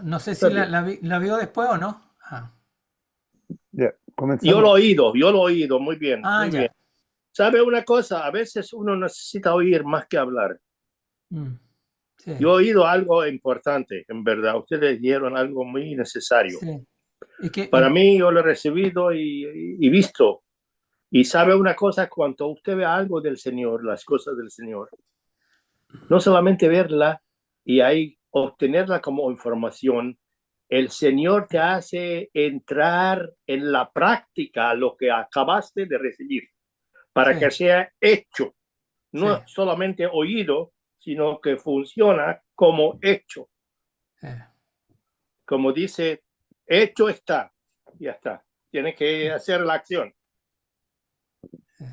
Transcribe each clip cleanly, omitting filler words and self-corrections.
no sé si Está bien. la vio después o no. Ah, Ya, ya. comenzamos. Yo lo he oído, muy bien, Ah, muy bien. ya. ¿Sabe una cosa? A veces uno necesita oír más que hablar. Mm, sí, Yo he oído algo importante, en verdad. Ustedes dieron algo muy necesario. sí. Es que, Para mí, yo lo he recibido y visto. Y sabe una cosa, cuando usted ve algo del Señor, las cosas del Señor, no solamente verla y ahí obtenerla como información, el Señor te hace entrar en la práctica lo que acabaste de recibir, para que sí, sea hecho, sí, no solamente oído, sino que funciona como hecho. sí, Como dice, hecho está, ya está. Tiene que hacer la acción. sí.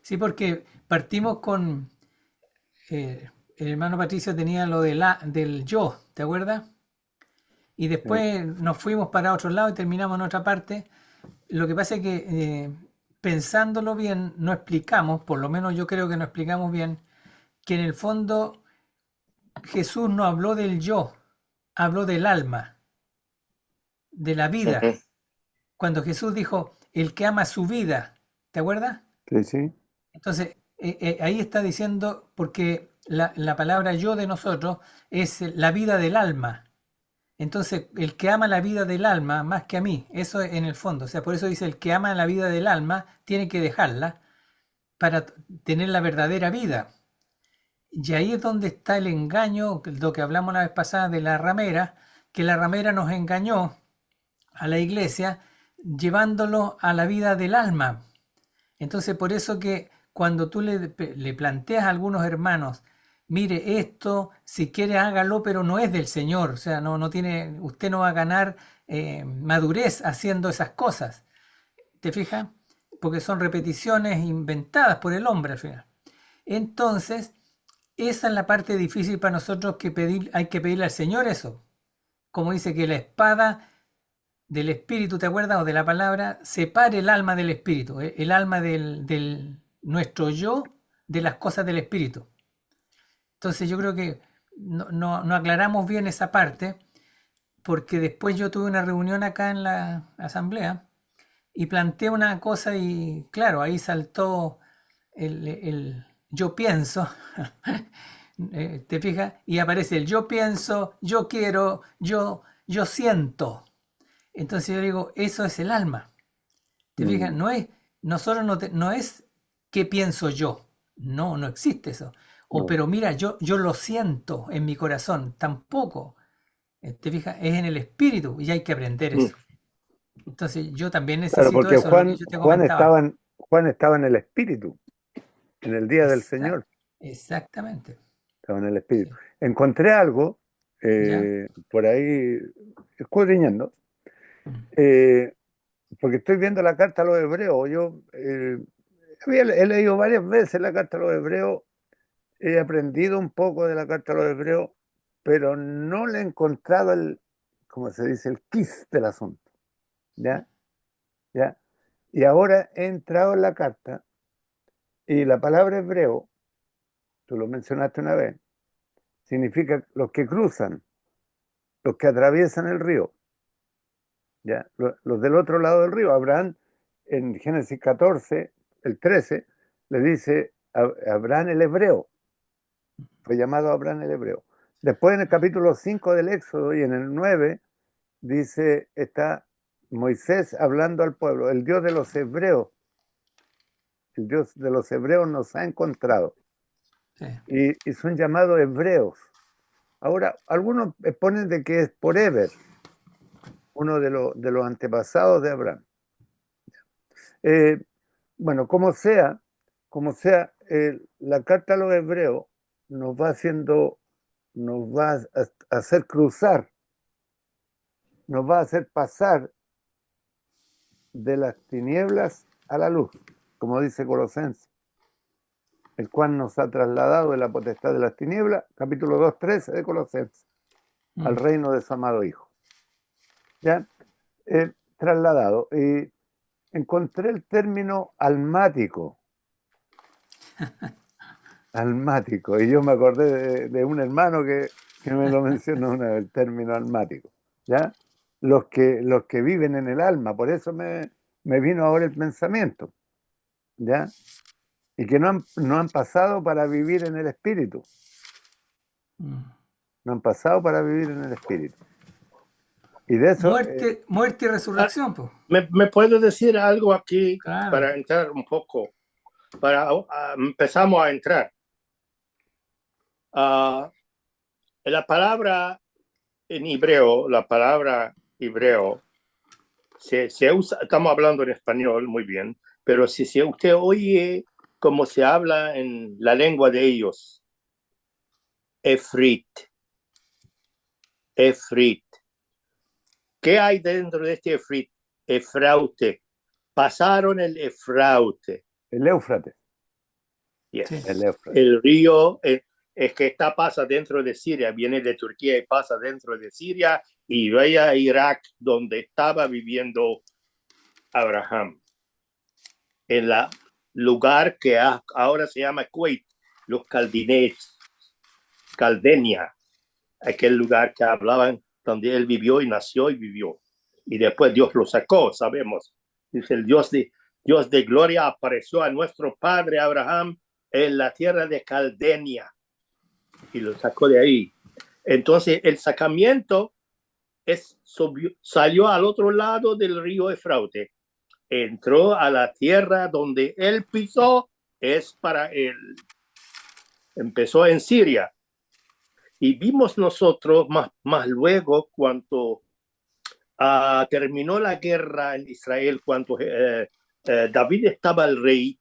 Sí, porque partimos con el hermano Patricio tenía lo de del yo, ¿te acuerdas? Y Sí. después nos fuimos para otro lado y terminamos en otra parte. Lo que pasa es que pensándolo bien, no explicamos, por lo menos yo creo que no explicamos bien, que en el fondo Jesús no habló del yo, habló del alma, de la vida. Ujú. Cuando Jesús dijo, el que ama su vida, ¿te acuerdas? Sí, sí. Entonces, ahí está diciendo, porque la palabra yo de nosotros es la vida del alma. Entonces, el que ama la vida del alma más que a mí, eso en el fondo. O sea, por eso dice, el que ama la vida del alma tiene que dejarla para tener la verdadera vida. Y ahí es donde está el engaño, lo que hablamos la vez pasada de la ramera, que la ramera nos engañó a la iglesia llevándolo a la vida del alma. Entonces, por eso que cuando tú le planteas a algunos hermanos, mire esto, si quiere hágalo, pero no es del Señor, o sea, no tiene, usted no va a ganar madurez haciendo esas cosas, ¿te fijas? Porque son repeticiones inventadas por el hombre al final. Entonces, esa es la parte difícil para nosotros que pedir, hay que pedirle al Señor eso. Como dice que la espada del espíritu, ¿te acuerdas? O de la palabra, separe el alma del espíritu, el alma del nuestro yo de las cosas del espíritu. Entonces yo creo que no aclaramos bien esa parte, porque después yo tuve una reunión acá en la asamblea y planteé una cosa y claro, ahí saltó el yo pienso, ¿te fijas? Y aparece el yo pienso, yo quiero, yo siento. Entonces yo digo, eso es el alma. ¿Te fijas? Mm, Nosotros no es qué pienso yo. No existe eso. O no. pero mira, yo lo siento en mi corazón. Tampoco. ¿Te fijas? Es en el espíritu y hay que aprender Mm. eso. Entonces yo también Claro, necesito porque eso, lo que Juan, yo te Juan comentaba. estaba Juan estaba en el Espíritu, en el día del Exact- Señor, exactamente. estaba en el Espíritu. Sí. Encontré algo ¿Ya? por ahí escudriñando, Mm. eh, porque estoy viendo la carta a los hebreos. Yo he leído varias veces la carta a los hebreos, he aprendido un poco de la carta a los hebreos, pero no le he encontrado como se dice, el quis del asunto. ¿Ya? ¿Ya? Y ahora he entrado en la carta y la palabra hebreo, tú lo mencionaste una vez, significa los que cruzan, los que atraviesan el río, ¿ya? Los del otro lado del río. Abraham, en Génesis 14, el 13, le dice a Abraham el hebreo, fue llamado Abraham el hebreo. Después en el capítulo 5 del Éxodo y en el 9 dice, está Moisés hablando al pueblo, el Dios de los hebreos, el Dios de los hebreos nos ha encontrado. Sí. Y son llamados hebreos. Ahora, algunos exponen de que es por Eber, uno de los antepasados de Abraham. Eh, bueno, como sea, la carta a los hebreos nos va a hacer cruzar, nos va a hacer pasar de las tinieblas a la luz, como dice Colosenses, el cual nos ha trasladado de la potestad de las tinieblas, capítulo 2:13 de Colosenses, al Mm. reino de su amado Hijo. ¿Ya? Trasladado. Y encontré el término almático, almático, y yo me acordé de un hermano que me lo mencionó una vez, el término almático. ¿ya? Los que viven en el alma. Por eso me vino ahora el pensamiento, ¿ya? Y que no han pasado para vivir en el espíritu, Mm. no han pasado para vivir en el espíritu. Y de eso, Muerte y Ah, resurrección, pues. ¿me puedo decir algo aquí Claro. para entrar un poco? Empezamos a entrar. Ah, la palabra en hebreo, la palabra hebreo, se usa, estamos hablando en español, muy bien, pero si usted oye cómo se habla en la lengua de ellos, Efrit, Efrit. ¿Qué hay dentro de este Efrit? Efraute. Pasaron el Efraute. el Éufrates, Sí. el Yes. Éufrates. El río es que pasa dentro de Siria, viene de Turquía y pasa dentro de Siria y vaya a Irak, donde estaba viviendo Abraham, en el lugar que ahora se llama Kuwait, los caldinees, Caldenia, aquel lugar que hablaban, donde él vivió y nació y vivió. Y después Dios lo sacó, sabemos. Dice el Dios de gloria apareció a nuestro padre Abraham en la tierra de Caldenia y lo sacó de ahí. Entonces el sacamiento salió al otro lado del río Efraute, entró a la tierra donde él pisó, es para él. Empezó en Siria y vimos nosotros más luego cuando terminó la guerra en Israel, cuando David estaba el rey,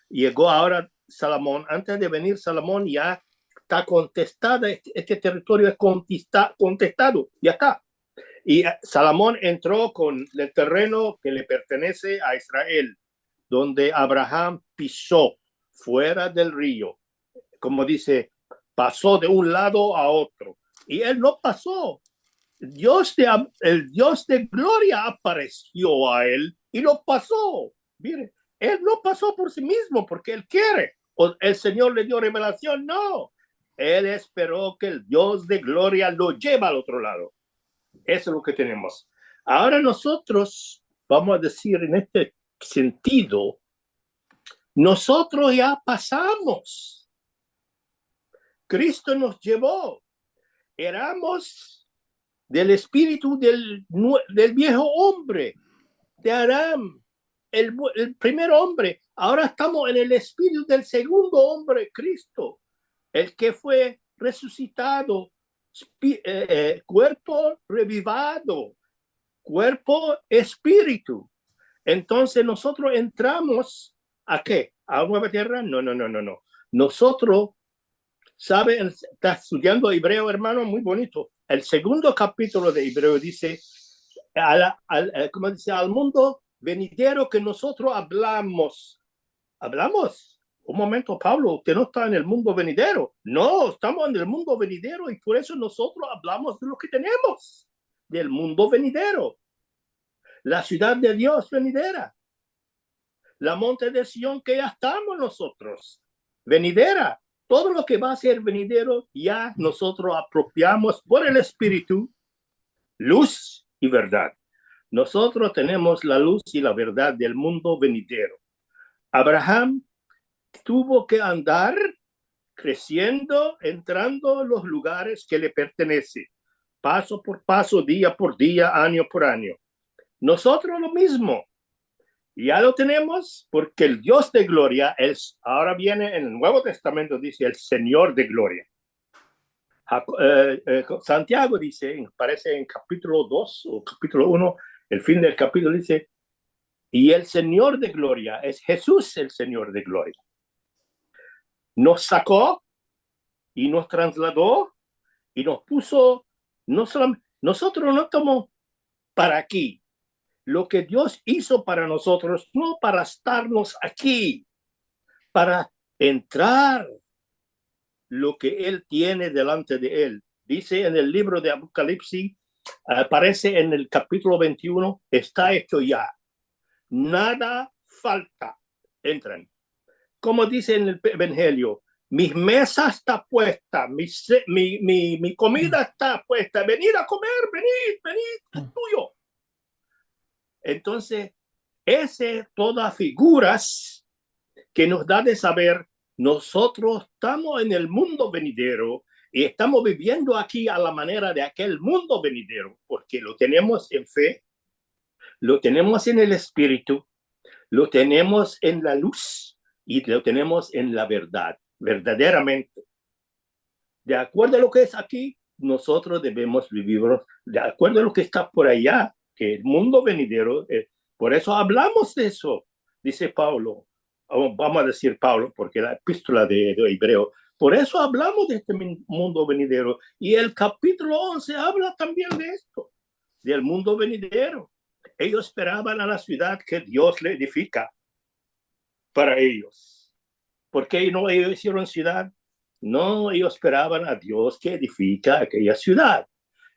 llegó ahora Salomón. Antes de venir Salomón ya está contestada, este territorio es contestado, ya está. Y Salomón entró con el terreno que le pertenece a Israel, donde Abraham pisó fuera del río. Como dice, pasó de un lado a otro. Y él no pasó. El Dios de gloria apareció a él y lo pasó. Mire, él no pasó por sí mismo porque él quiere. O el Señor le dio revelación. No. Él esperó que el Dios de gloria lo lleve al otro lado. Eso es lo que tenemos. Ahora nosotros vamos a decir en este sentido, nosotros ya pasamos. Cristo nos llevó. Éramos del espíritu del viejo hombre, de Aram, el primer hombre. Ahora estamos en el espíritu del segundo hombre, Cristo, el que fue resucitado, cuerpo revivado, cuerpo, espíritu. Entonces nosotros entramos ¿a qué? ¿A nueva tierra? No, no, no, no, no. Nosotros, ¿sabe? Está estudiando hebreo, hermano, muy bonito. El segundo capítulo de Hebreo dice, como dice, al mundo venidero que nosotros hablamos. ¿Hablamos? Un momento, Pablo, usted no está en el mundo venidero. No, estamos en el mundo venidero y por eso nosotros hablamos de lo que tenemos, del mundo venidero. La ciudad de Dios venidera, la monte de Sion que ya estamos nosotros, venidera. Todo lo que va a ser venidero ya nosotros apropiamos por el Espíritu, luz y verdad. Nosotros tenemos la luz y la verdad del mundo venidero. Abraham tuvo que andar creciendo, entrando en los lugares que le pertenecen, paso por paso, día por día, año por año. Nosotros lo mismo. Ya lo tenemos porque el Dios de gloria ahora viene en el Nuevo Testamento, dice el Señor de gloria. Santiago dice, parece en capítulo 2 o capítulo 1, el fin del capítulo dice, y el Señor de gloria es Jesús, el Señor de gloria. Nos sacó y nos trasladó y nos puso, no solamente, nosotros no estamos para aquí. Lo que Dios hizo para nosotros, no para estarnos aquí, para entrar lo que Él tiene delante de Él. Dice en el libro de Apocalipsis, aparece en el capítulo 21, está hecho ya. Nada falta. Entran. Como dice en el Evangelio, mi mesa está puesta, mi comida está puesta, venid a comer, venid, es tuyo. Entonces, todas figuras que nos da de saber, nosotros estamos en el mundo venidero y estamos viviendo aquí a la manera de aquel mundo venidero, porque lo tenemos en fe, lo tenemos en el espíritu, lo tenemos en la luz y lo tenemos en la verdad, verdaderamente. De acuerdo a lo que es aquí, nosotros debemos vivir de acuerdo a lo que está por allá, que el mundo venidero, por eso hablamos de eso, dice Pablo, vamos a decir Pablo, porque la epístola de Hebreo, por eso hablamos de este mundo venidero, y el capítulo 11 habla también de esto, del mundo venidero. Ellos esperaban a la ciudad que Dios le edifica para ellos. ¿Por qué no ellos hicieron ciudad? No, ellos esperaban a Dios que edifica aquella ciudad.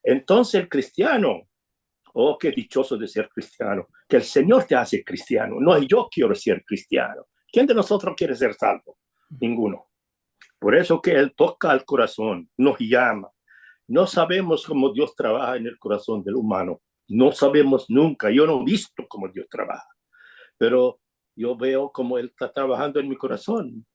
Entonces el cristiano, oh, qué dichoso de ser cristiano, que el Señor te hace cristiano, no yo quiero ser cristiano. ¿Quién de nosotros quiere ser salvo? Ninguno. Por eso que Él toca al corazón, nos llama. No sabemos cómo Dios trabaja en el corazón del humano. No sabemos nunca. Yo no he visto cómo Dios trabaja. Pero yo veo cómo Él está trabajando en mi corazón.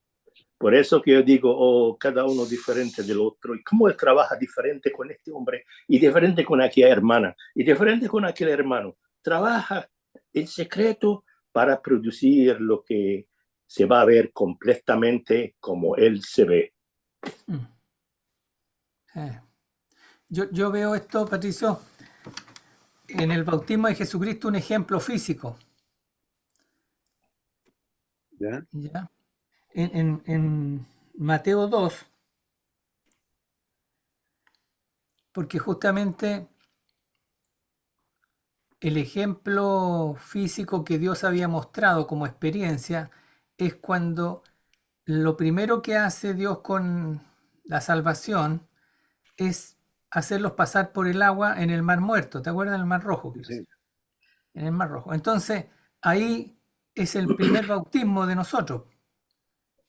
Por eso que yo digo, oh, cada uno diferente del otro. Y cómo Él trabaja diferente con este hombre y diferente con aquella hermana y diferente con aquel hermano. Trabaja en secreto para producir lo que se va a ver completamente como Él se ve. Yo veo esto, Patricio, en el bautismo de Jesucristo un ejemplo físico. ¿Ya? ¿Ya? En Mateo 2, porque justamente el ejemplo físico que Dios había mostrado como experiencia es cuando lo primero que hace Dios con la salvación es hacerlos pasar por el agua en el Mar Muerto. ¿Te acuerdas del Mar Rojo? Sí. En el Mar Rojo. Entonces, ahí es el primer bautismo de nosotros,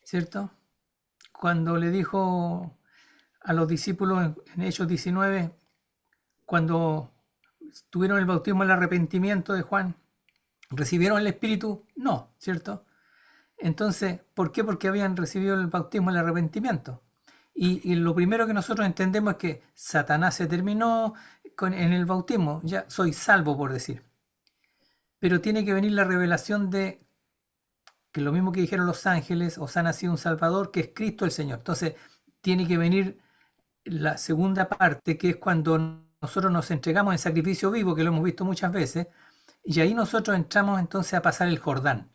¿cierto? Cuando le dijo a los discípulos en Hechos 19, cuando tuvieron el bautismo del arrepentimiento de Juan, ¿recibieron el Espíritu? No, ¿cierto? Entonces, ¿por qué? Porque habían recibido el bautismo del arrepentimiento. Y lo primero que nosotros entendemos es que Satanás se terminó en el bautismo, ya soy salvo, por decir. Pero tiene que venir la revelación de que lo mismo que dijeron los ángeles, os ha nacido un Salvador, que es Cristo el Señor. Entonces, tiene que venir la segunda parte, que es cuando nosotros nos entregamos en sacrificio vivo, que lo hemos visto muchas veces, y ahí nosotros entramos entonces a pasar el Jordán.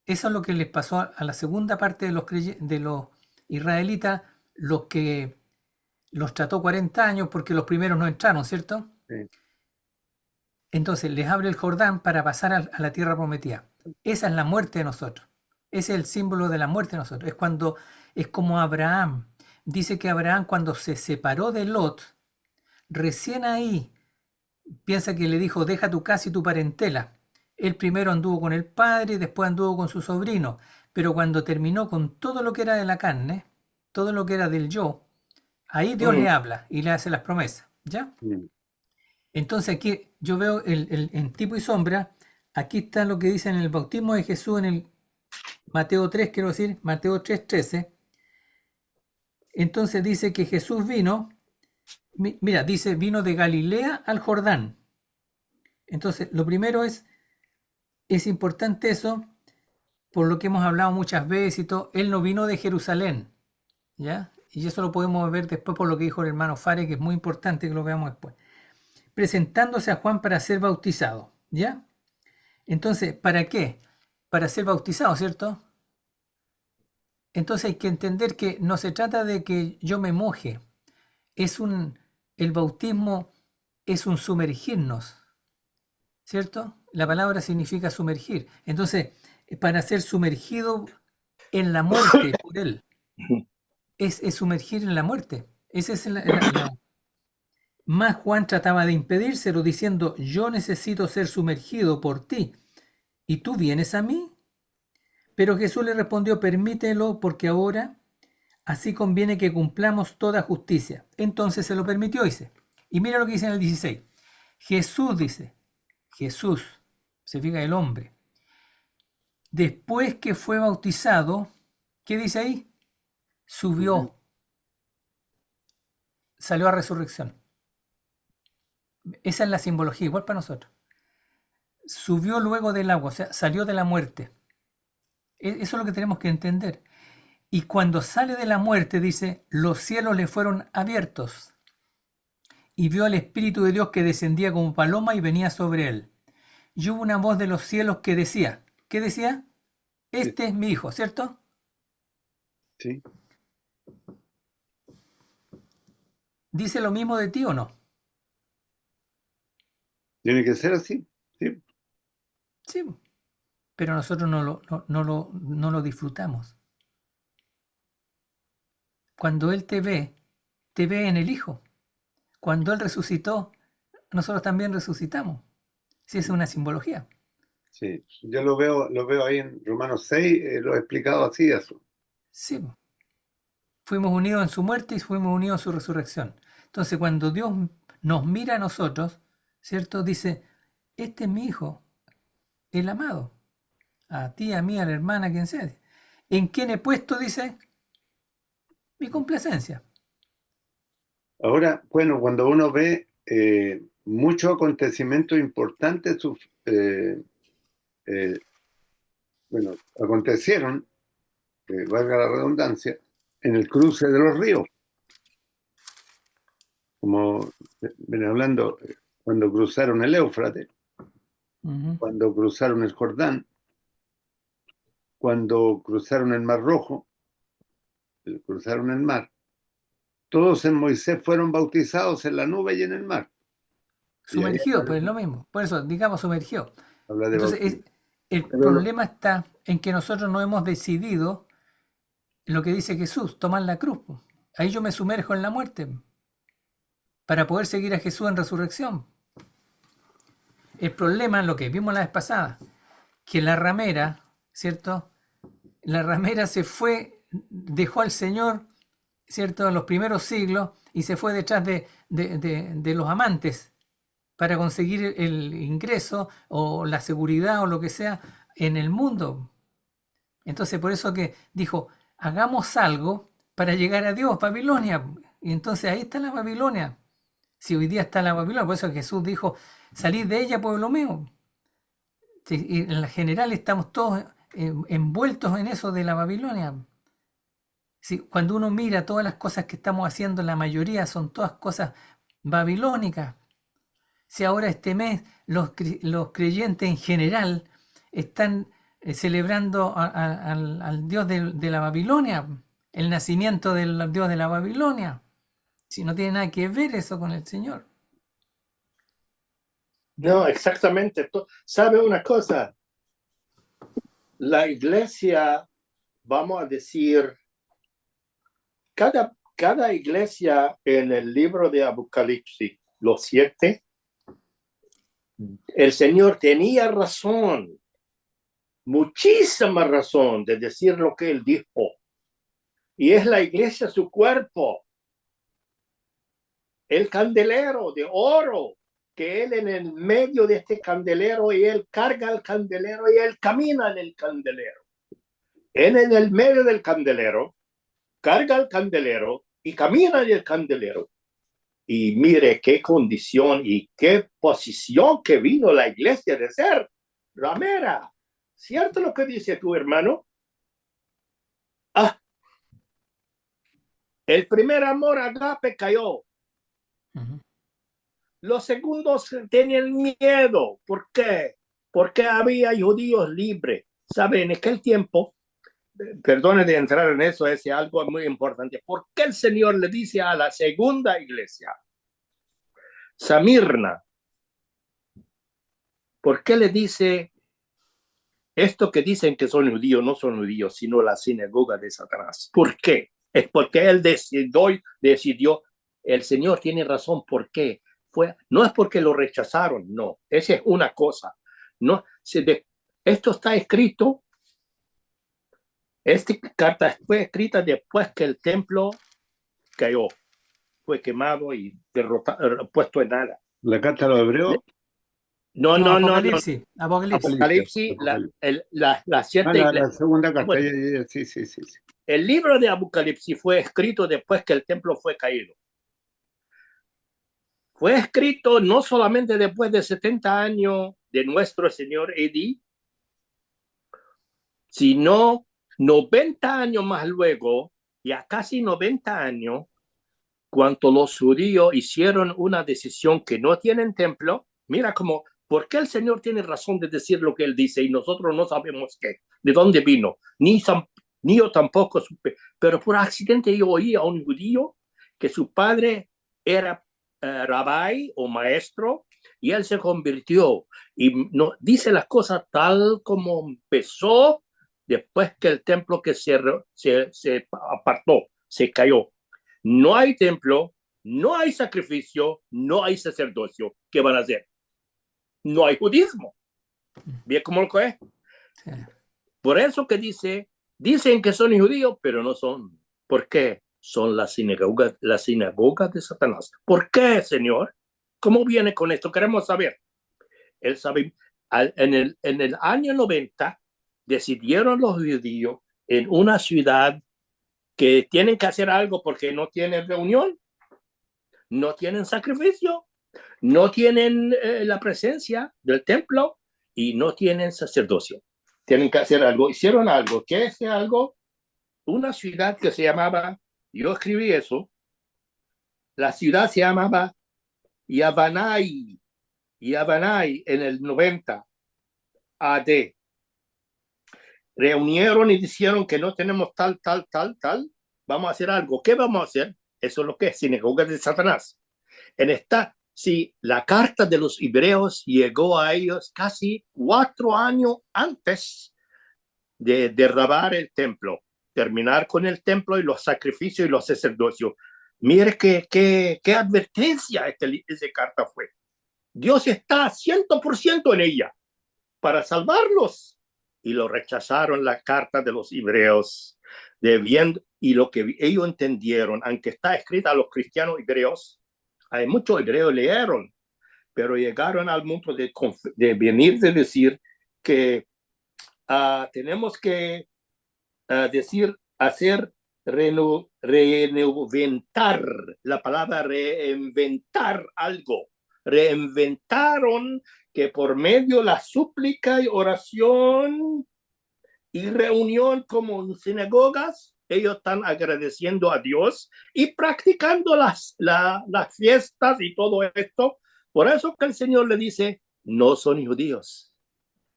Eso es lo que les pasó a la segunda parte de los israelitas, los que los trató 40 años porque los primeros no entraron, ¿cierto? Sí. Entonces les abre el Jordán para pasar a la tierra prometida. Esa es la muerte de nosotros. Ese es el símbolo de la muerte de nosotros. Es como Abraham. Dice que Abraham, cuando se separó de Lot, recién ahí piensa que le dijo, deja tu casa y tu parentela. Él primero anduvo con el padre y después anduvo con su sobrino. Pero cuando terminó con todo lo que era de la carne, todo lo que era del yo, ahí Dios le habla y le hace las promesas. ¿Ya? Entonces aquí yo veo en tipo y sombra, aquí está lo que dice en el bautismo de Jesús en el Mateo 3, quiero decir, Mateo 3:13. Entonces dice que Jesús vino, mira, dice, vino de Galilea al Jordán. Entonces, lo primero es importante eso, por lo que hemos hablado muchas veces y todo, él no vino de Jerusalén, ¿ya? Y eso lo podemos ver después por lo que dijo el hermano Fare, que es muy importante que lo veamos después. Presentándose a Juan para ser bautizado, ¿ya? Entonces, ¿para qué? Para ser bautizado, ¿cierto? Entonces hay que entender que no se trata de que yo me moje, el bautismo es un sumergirnos, ¿cierto? La palabra significa sumergir. Entonces, para ser sumergido en la muerte por él, es sumergir en la muerte. Esa es Más Juan trataba de impedírselo diciendo, yo necesito ser sumergido por ti, ¿y tú vienes a mí? Pero Jesús le respondió, permítelo porque ahora Así conviene que cumplamos toda justicia. Entonces se lo permitió, dice. Y mira lo que dice en el 16. Jesús dice, Jesús, se fija el hombre, después que fue bautizado, ¿qué dice ahí? Subió, salió a resurrección. Esa es la simbología, igual para nosotros. Subió luego del agua, o sea, salió de la muerte. Eso es lo que tenemos que entender. Y cuando sale de la muerte, dice, los cielos le fueron abiertos y vio al Espíritu de Dios que descendía como paloma y venía sobre él. Y hubo una voz de los cielos que decía, ¿qué decía? Este es mi hijo, ¿cierto? Sí. ¿Dice lo mismo de ti o no? Tiene que ser así. Sí. Sí, pero nosotros no lo disfrutamos. Cuando Él te ve en el Hijo. Cuando Él resucitó, nosotros también resucitamos. Sí, es una simbología. Sí. Yo lo veo ahí en Romanos 6, lo he explicado así eso. Sí, fuimos unidos en su muerte y fuimos unidos en su resurrección. Entonces, cuando Dios nos mira a nosotros, ¿cierto? Dice, este es mi Hijo, el amado. A ti, a mí, a la hermana, a quien sea. ¿En quién he puesto, dice, mi complacencia? Ahora, bueno, cuando uno ve muchos acontecimientos importantes, eh, bueno, acontecieron, valga la redundancia, en el cruce de los ríos, como ven hablando, cuando cruzaron el Éufrates, Ujú. cuando cruzaron el Jordán, cuando cruzaron el Mar Rojo, cruzaron el mar. Todos en Moisés fueron bautizados en la nube y en el mar. Y ahí Sumergido, pues es lo mismo. Por eso, digamos, sumergido. habla de Entonces, bautismo. el Pero problema está en que nosotros no hemos decidido lo que dice Jesús, tomar la cruz, po. Ahí yo me sumerjo en la muerte para poder seguir a Jesús en resurrección. El problema es lo que vimos la vez pasada, que la ramera, ¿cierto? La ramera se fue, dejó al Señor, ¿cierto? En los primeros siglos y se fue detrás de los amantes para conseguir el ingreso o la seguridad o lo que sea en el mundo. Entonces, por eso que dijo, hagamos algo para llegar a Dios, Babilonia. Y entonces ahí está la Babilonia. Si hoy día está la Babilonia, por eso Jesús dijo, salid de ella, pueblo mío. Sí, y en la general estamos todos envueltos en eso de la Babilonia. Sí, cuando uno mira todas las cosas que estamos haciendo, la mayoría son todas cosas babilónicas. Si ahora este mes los creyentes en general están celebrando al Dios de la Babilonia, el nacimiento del Dios de la Babilonia. Si no tiene nada que ver eso con el Señor. No, exactamente. ¿Sabe una cosa? La iglesia, vamos a decir, cada iglesia en el libro de Apocalipsis, los 7, el Señor tenía razón, muchísima razón de decir lo que Él dijo. Y es la iglesia su cuerpo, el candelero de oro, que Él en el medio de este candelero, y Él carga el candelero y Él camina en el candelero. Él en el medio del candelero, carga el candelero y camina en el candelero. Y mire qué condición y qué posición que vino la iglesia de ser ramera. ¿Cierto lo que dice tu hermano? Ah, el primer amor agape cayó. Ujú. Los segundos tenían miedo. ¿Por qué? Porque había judíos libres. ¿Sabe? En aquel tiempo, perdone de entrar en eso, es algo muy importante. ¿Por qué el Señor le dice a la segunda iglesia, Samirna, por qué le dice esto que dicen que son judíos? No son judíos, sino la sinagoga de Satanás. ¿Por qué? Es porque él decidió, el Señor tiene razón. ¿Por qué? No es porque lo rechazaron, no. Esa es una cosa. No, esto está escrito Esta carta fue escrita después que el templo cayó, fue quemado y derrotado, puesto en nada. La carta a los hebreos, No, No, no, no, no. Apocalipsis, Apocalipsis. Apocalipsis, Apocalipsis. las siete La iglesias. segunda carta, Bueno, sí, sí, sí, sí. el libro de Apocalipsis fue escrito después que el templo fue caído. Fue escrito no solamente después de 70 años de nuestro Señor Edí, sino 90 años más luego, ya casi 90 años, cuando los judíos hicieron una decisión que no tienen templo. Mira cómo, ¿por qué el Señor tiene razón de decir lo que Él dice y nosotros no sabemos qué, de dónde vino? Ni yo tampoco supe, pero por accidente yo oí a un judío que su padre era rabí o maestro y él se convirtió y no, dice las cosas tal como empezó después que el templo que se apartó, se cayó. No hay templo, no hay sacrificio, no hay sacerdocio. ¿Qué van a hacer? No hay judismo. ¿Bien cómo lo es? Sí. Por eso que dicen que son judíos, pero no son. ¿Por qué? Son la sinagoga de Satanás. ¿Por qué, Señor? ¿Cómo viene con esto? Queremos saber. Él sabe, en el año 90 decidieron los judíos en una ciudad que tienen que hacer algo porque no tienen reunión, no tienen sacrificio, no tienen la presencia del templo y no tienen sacerdocio. Tienen que hacer algo. Hicieron algo. ¿Qué es algo? Una ciudad que se llamaba, yo escribí eso, la ciudad se llamaba Yavanai, Yavanai en el 90 AD. Reunieron y dijeron que no tenemos tal, vamos a hacer algo. ¿Qué vamos a hacer? Eso es lo que es sinagoga de Satanás. En esta, sí, la carta de los hebreos llegó a ellos casi 4 años antes de derrabar el templo, terminar con el templo y los sacrificios y los sacerdocios. Mire qué advertencia esa carta fue. Dios está 100% en ella para salvarlos. Y lo rechazaron la carta de los hebreos, y lo que ellos entendieron, aunque está escrita a los cristianos hebreos, hay muchos hebreos leyeron, pero llegaron al punto de venir de decir que tenemos que hacer reinventar, la palabra reinventar algo. Reinventaron que por medio de la súplica y oración y reunión como en sinagogas, ellos están agradeciendo a Dios y practicando las fiestas y todo esto. Por eso que el Señor le dice, no son judíos,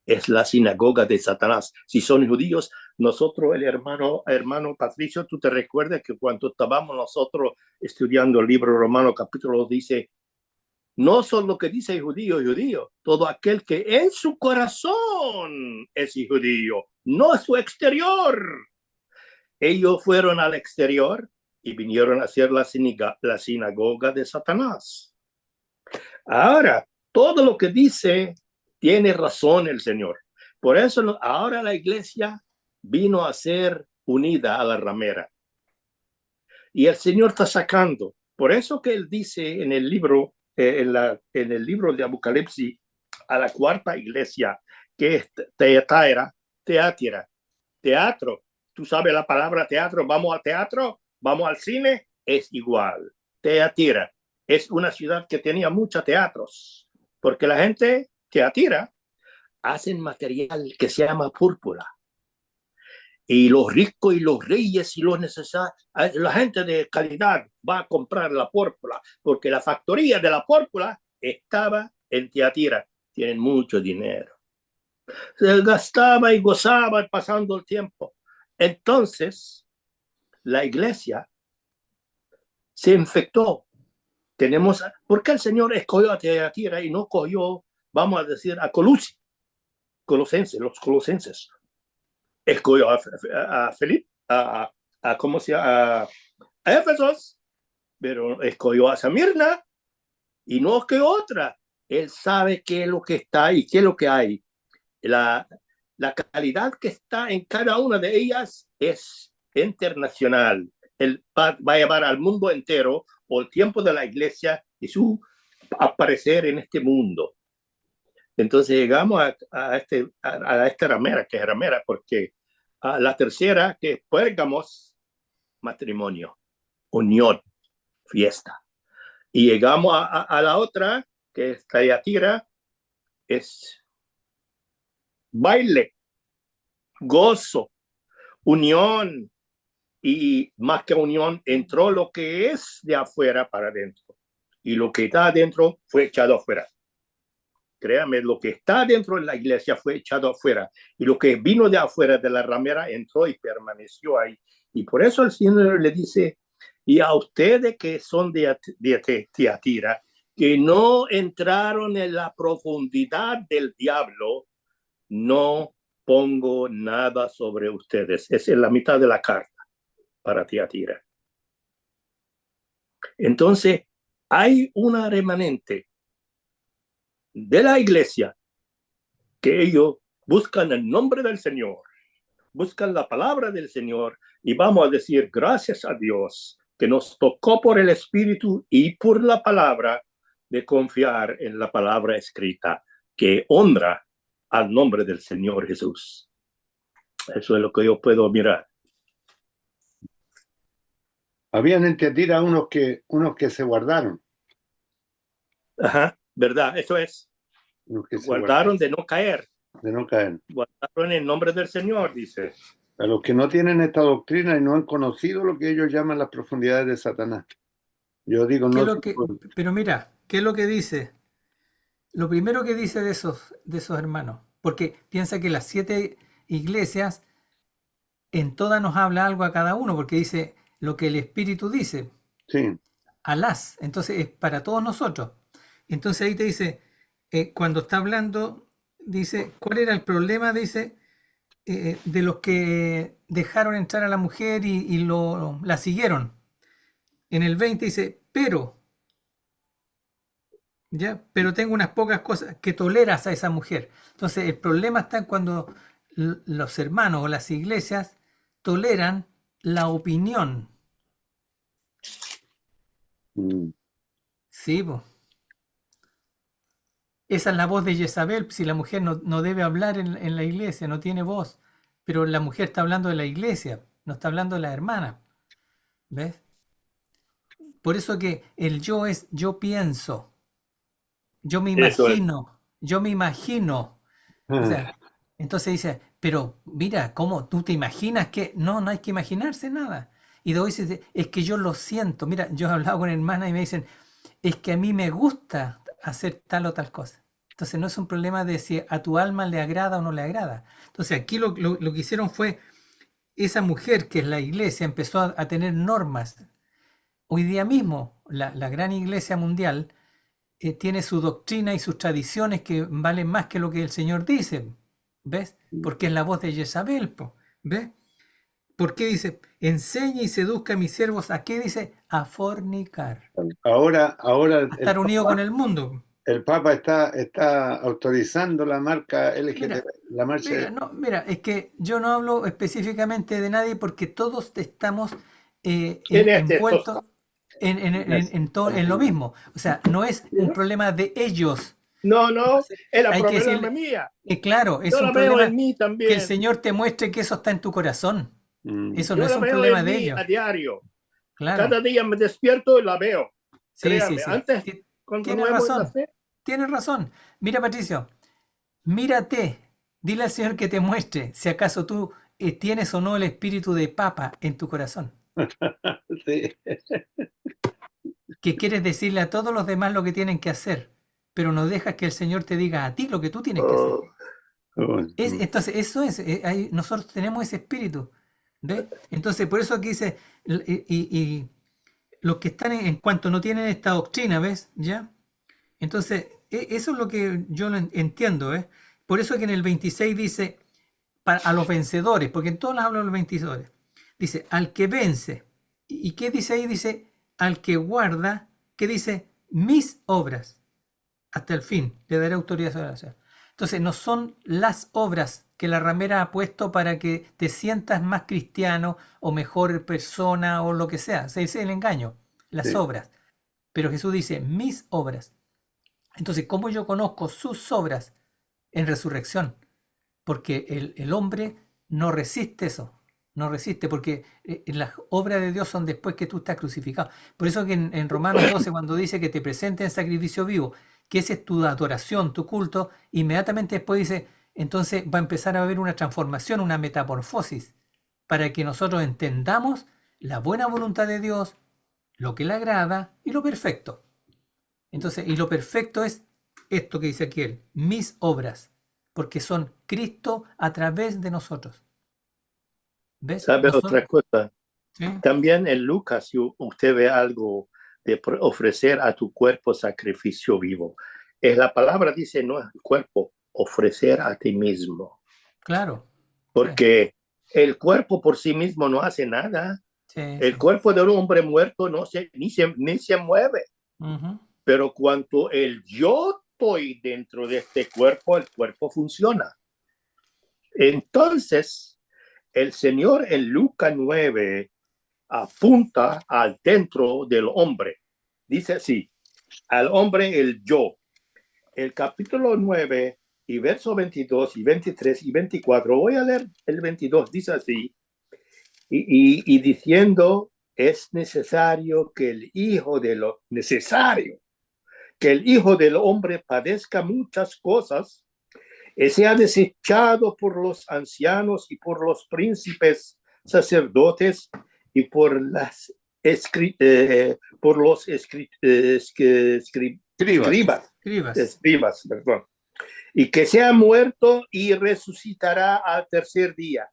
es la sinagoga de Satanás. Si son judíos, nosotros, el hermano Patricio, tú te recuerdas que cuando estábamos nosotros estudiando el libro Romano capítulo 2, dice, no son lo que dice judío, todo aquel que en su corazón es judío, no es su exterior. Ellos fueron al exterior y vinieron a hacer la sinagoga de Satanás. Ahora, todo lo que dice tiene razón el Señor. Por eso ahora la iglesia vino a ser unida a la ramera. Y el Señor está sacando. Por eso que Él dice en el libro, en el libro de Apocalipsis, a la cuarta iglesia, que es teatro. Tú sabes la palabra teatro. Vamos al teatro, vamos al cine, es igual. Teatira es una ciudad que tenía muchos teatros, porque la gente teatira hacen material que se llama púrpura. Y los ricos y los reyes y los necesarios, la gente de calidad va a comprar la púrpura, porque la factoría de la púrpura estaba en Tiatira. Tienen mucho dinero. Se gastaba y gozaba pasando el tiempo. Entonces, la iglesia se infectó. ¿Por qué el Señor escogió a Tiatira y no cogió, vamos a decir, a los colosenses? Escogió a Felipe, ¿cómo se llama? A Éfesos, pero escogió a Samirna y no que otra. Él sabe qué es lo que está y qué es lo que hay. la calidad que está en cada una de ellas es internacional. Él va a llevar al mundo entero por el tiempo de la iglesia y su aparecer en este mundo. Entonces llegamos a esta ramera, que es ramera, porque a la tercera, que es Pérgamos, matrimonio, unión, fiesta. Y llegamos a la otra, que es Thyatira, es baile, gozo, unión, y más que unión, entró lo que es de afuera para adentro. Y lo que está adentro fue echado afuera. Créame, lo que está dentro de la iglesia fue echado afuera. Y lo que vino de afuera de la ramera entró y permaneció ahí. Y por eso el Señor le dice, y a ustedes que son de Tiatira, que no entraron en la profundidad del diablo, no pongo nada sobre ustedes. Esa es la mitad de la carta para Tiatira. Entonces, hay una remanente de la iglesia que ellos buscan el nombre del Señor, buscan la palabra del Señor y vamos a decir gracias a Dios que nos tocó por el Espíritu y por la palabra de confiar en la palabra escrita que honra al nombre del Señor Jesús. Eso es lo que yo puedo mirar. Habían en Tiatira unos que se guardaron. Ajá, verdad, eso es. Unos que se guardaron de no caer. De no caer. Guardaron en nombre del Señor, dice. A los que no tienen esta doctrina y no han conocido lo que ellos llaman las profundidades de Satanás. Yo digo, no. Pero mira, ¿qué es lo que dice? Lo primero que dice de esos hermanos, porque piensa que las 7 iglesias, en todas nos habla algo a cada uno, porque dice lo que el Espíritu dice. Sí. Alás, entonces es para todos nosotros. Entonces ahí te dice, cuando está hablando, dice, ¿cuál era el problema? Dice, de los que dejaron entrar a la mujer y la siguieron. En el 20 dice, pero tengo unas pocas cosas que toleras a esa mujer. Entonces el problema está en cuando los hermanos o las iglesias toleran la opinión. Sí, pues. Esa es la voz de Jezabel. Si la mujer no debe hablar en la iglesia, no tiene voz. Pero la mujer está hablando de la iglesia, no está hablando de la hermana. ¿Ves? Por eso que el yo es yo pienso. Yo me imagino. Yo me imagino. O sea, entonces dice, pero mira, ¿cómo tú te imaginas que? No hay que imaginarse nada. Y luego dice, es que yo lo siento. Mira, yo he hablado con hermanas y me dicen, es que a mí me gusta hacer tal o tal cosa. Entonces no es un problema de si a tu alma le agrada o no le agrada. Entonces aquí lo que hicieron fue, esa mujer que es la iglesia empezó a tener normas. Hoy día mismo la gran iglesia mundial tiene su doctrina y sus tradiciones que valen más que lo que el Señor dice. ¿Ves? Porque es la voz de Jezabel. ¿Ves? ¿Por qué dice? Enseña y seduzca a mis siervos. ¿A qué dice? A fornicar. Ahora a estar unido con el mundo. El Papa está autorizando la marca LGBT. Mira, es que yo no hablo específicamente de nadie porque todos estamos envueltos en lo mismo. O sea, no es un problema de ellos. No, es la problema mía. Claro, es un problema en mí también. Que el Señor te muestre que eso está en tu corazón. Eso no es un problema de ellos. A diario. Claro. Cada día me despierto y la veo. Sí. Antes, Tienes razón. Mira, Patricio, mírate. Dile al Señor que te muestre si acaso tú tienes o no el espíritu de Papa en tu corazón. Sí. Que quieres decirle a todos los demás lo que tienen que hacer, pero no dejas que el Señor te diga a ti lo que tú tienes que hacer. Entonces, eso es, nosotros tenemos ese espíritu. ¿Ves? Entonces, por eso aquí dice, y los que están en cuanto no tienen esta doctrina, ¿ves? ¿Ya? Entonces, eso es lo que yo entiendo, ¿ves? Por eso que en el 26 dice, a los vencedores, porque en todos los hablo de los vencedores, dice, al que vence. ¿Y qué dice ahí? Dice, al que guarda, ¿qué dice? Mis obras, hasta el fin, le daré autoridad sobre la ciudad. Entonces, no son las obras que la ramera ha puesto para que te sientas más cristiano o mejor persona o lo que sea. Ese es el engaño, las Sí. obras. Pero Jesús dice, mis obras. Entonces, ¿cómo yo conozco sus obras? En resurrección. Porque el hombre no resiste eso. No resiste, porque las obras de Dios son después que tú estás crucificado. Por eso que en Romanos 12, cuando dice que te presenten sacrificio vivo, que esa es tu adoración, tu culto, inmediatamente después dice, entonces va a empezar a haber una transformación, una metamorfosis, para que nosotros entendamos la buena voluntad de Dios, lo que le agrada y lo perfecto. Entonces, y lo perfecto es esto que dice aquí él, mis obras, porque son Cristo a través de nosotros. ¿Ves? ¿Sabe Nosotros, otra cosa? ¿sí? También en Lucas, si usted ve algo de ofrecer a tu cuerpo sacrificio vivo. La palabra dice, no es el cuerpo, ofrecer a ti mismo. Claro, sí, Porque el cuerpo por sí mismo no hace nada. sí, El sí. cuerpo de un hombre muerto ni se mueve. Ujú. Pero cuando el yo estoy dentro de este cuerpo, el cuerpo funciona. Entonces, el Señor en Lucas 9 apunta al dentro del hombre. Dice así, al hombre el yo. El capítulo 9 y versos 22 y 23 y 24, voy a leer el 22, dice así, y diciendo, es necesario que el Hijo de lo necesario, que el Hijo del Hombre padezca muchas cosas, sea desechado por los ancianos y por los príncipes sacerdotes y por los Escribas. Escribas. perdón, y que sea muerto y resucitará al tercer día.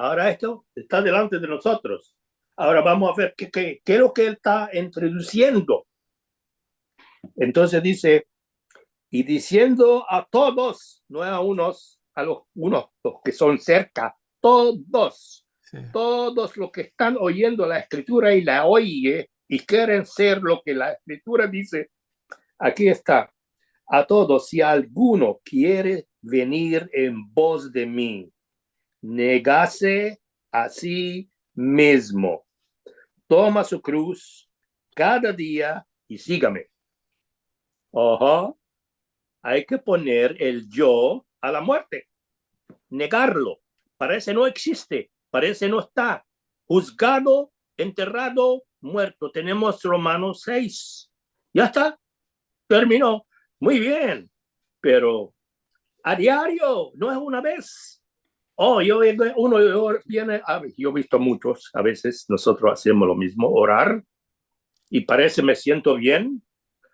Ahora esto está delante de nosotros. Ahora vamos a ver qué es lo que él está introduciendo. Entonces dice, y diciendo a todos, no a unos, unos los que son cerca, todos, Sí. todos los que están oyendo la escritura y la oye y quieren ser lo que la escritura dice, aquí está. A todos, si alguno quiere venir en pos de mí, negase a sí mismo, toma su cruz cada día y sígame. Hay que poner el yo a la muerte, negarlo. Parece no existe, parece no está. Juzgado, enterrado, muerto. Tenemos Romanos 6. Ya está, terminó. Muy bien, pero a diario, no es una vez. Yo he visto muchos, a veces nosotros hacemos lo mismo, orar, y parece me siento bien,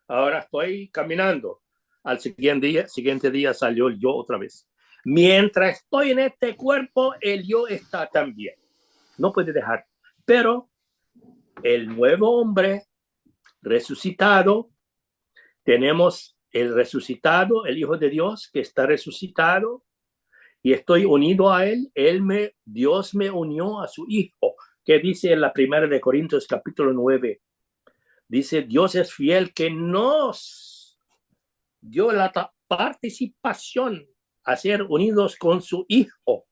ahora estoy caminando. Al siguiente día salió el yo otra vez. Mientras estoy en este cuerpo, el yo está también. No puede dejar. Pero el nuevo hombre resucitado, tenemos el resucitado, el Hijo de Dios que está resucitado, y estoy unido a él. Dios me unió a su Hijo, que dice en la primera de Corintios capítulo 9. Dice, Dios es fiel que nos dio la participación a ser unidos con su Hijo.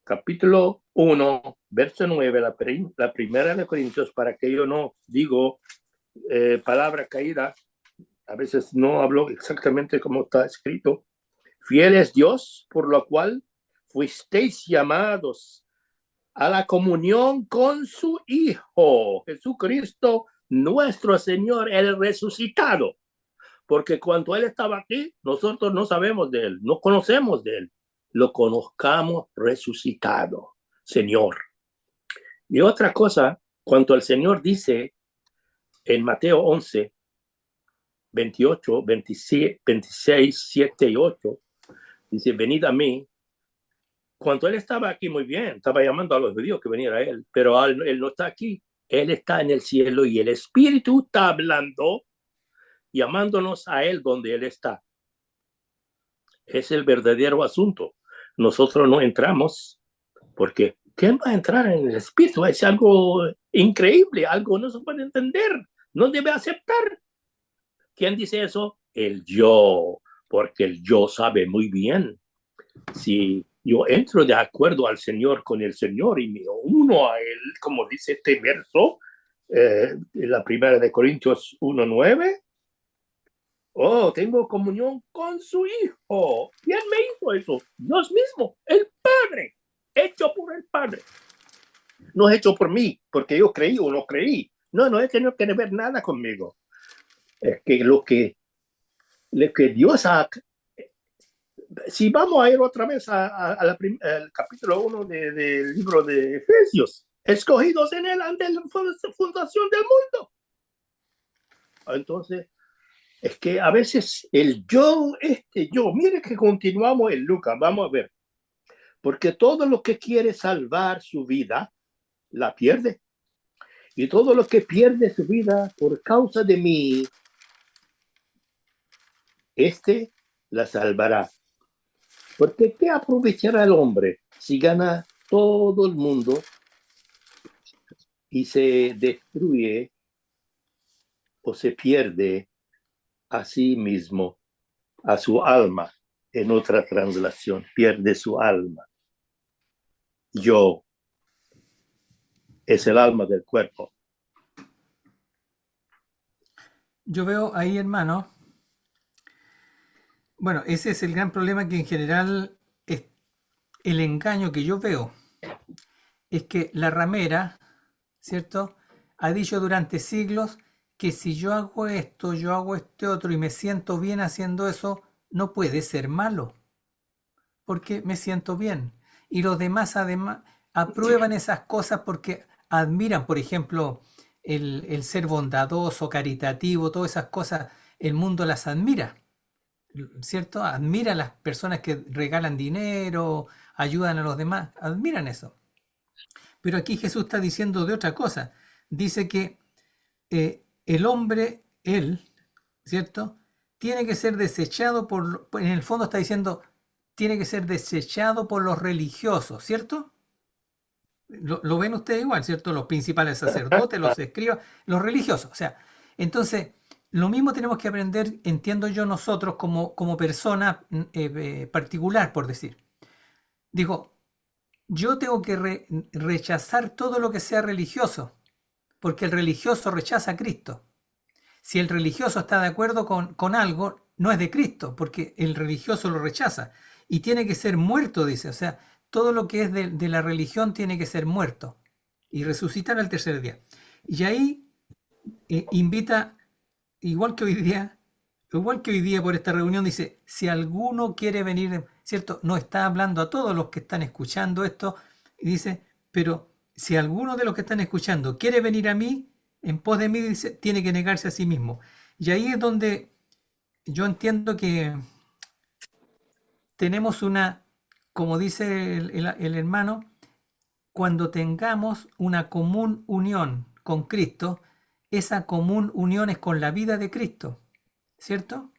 Capítulo 1, verso 9, la primera de Corintios, para que yo no digo palabra caída, a veces no hablo exactamente como está escrito. Fiel es Dios, por lo cual fuisteis llamados a la comunión con su Hijo, Jesucristo, nuestro Señor, el resucitado. Porque cuando Él estaba aquí, nosotros no sabemos de Él, no conocemos de Él. Lo conozcamos resucitado, Señor. Y otra cosa, cuando el Señor dice en Mateo 11, 28, 26, 7 y 8, dice, venid a mí. Cuando Él estaba aquí, muy bien, estaba llamando a los judíos que viniera a Él, pero Él no está aquí. Él está en el cielo y el Espíritu está hablando, llamándonos a Él donde Él está. Es el verdadero asunto. Nosotros no entramos porque ¿quién va a entrar en el Espíritu? Es algo increíble, algo no se puede entender, no debe aceptar. ¿Quién dice eso? El yo, porque el yo sabe muy bien Si yo entro de acuerdo al Señor con el Señor y me uno a Él, como dice este verso, la primera de Corintios 1:9, oh, tengo comunión con su Hijo. ¿Quién me hizo eso? Dios mismo, el Padre, hecho por el Padre. No es hecho por mí, porque yo creí o no creí. No, no tiene que ver nada conmigo. Es que lo que Dios ha... Si vamos a ir otra vez al capítulo 1 del libro de Efesios, escogidos en él antes de la fundación del mundo. Entonces, es que a veces el yo, mire que continuamos en Lucas, vamos a ver, porque todo lo que quiere salvar su vida, la pierde. Y todo lo que pierde su vida por causa de mí, la salvará. Porque ¿qué aprovechará el hombre si gana todo el mundo y se destruye o se pierde a sí mismo, a su alma? En otra translación, pierde su alma. Yo es el alma del cuerpo. Yo veo ahí, hermano, bueno, ese es el gran problema que en general es el engaño que yo veo. Es que la ramera, ¿cierto? Ha dicho durante siglos que si yo hago esto, yo hago este otro y me siento bien haciendo eso, no puede ser malo, porque me siento bien. Y los demás además aprueban esas cosas porque admiran, por ejemplo, el ser bondadoso, caritativo, todas esas cosas, el mundo las admira, ¿cierto? Admira a las personas que regalan dinero, ayudan a los demás, admiran eso. Pero aquí Jesús está diciendo de otra cosa. Dice que el hombre, él, ¿cierto? Tiene que ser desechado en el fondo está diciendo, tiene que ser desechado por los religiosos, ¿cierto? Lo ven ustedes igual, ¿cierto? Los principales sacerdotes, los escribas, los religiosos. O sea, entonces, lo mismo tenemos que aprender, entiendo yo, nosotros como persona particular, por decir. Digo, yo tengo que rechazar todo lo que sea religioso, porque el religioso rechaza a Cristo. Si el religioso está de acuerdo con algo, no es de Cristo, porque el religioso lo rechaza. Y tiene que ser muerto, dice. O sea, todo lo que es de la religión tiene que ser muerto y resucitar al tercer día. Y ahí invita, igual que hoy día por esta reunión, dice, si alguno quiere venir, ¿cierto? No está hablando a todos los que están escuchando esto, y dice, pero si alguno de los que están escuchando quiere venir a mí, en pos de mí, dice, tiene que negarse a sí mismo. Y ahí es donde yo entiendo que tenemos como dice el hermano, cuando tengamos una común unión con Cristo, esa común unión es con la vida de Cristo, ¿cierto?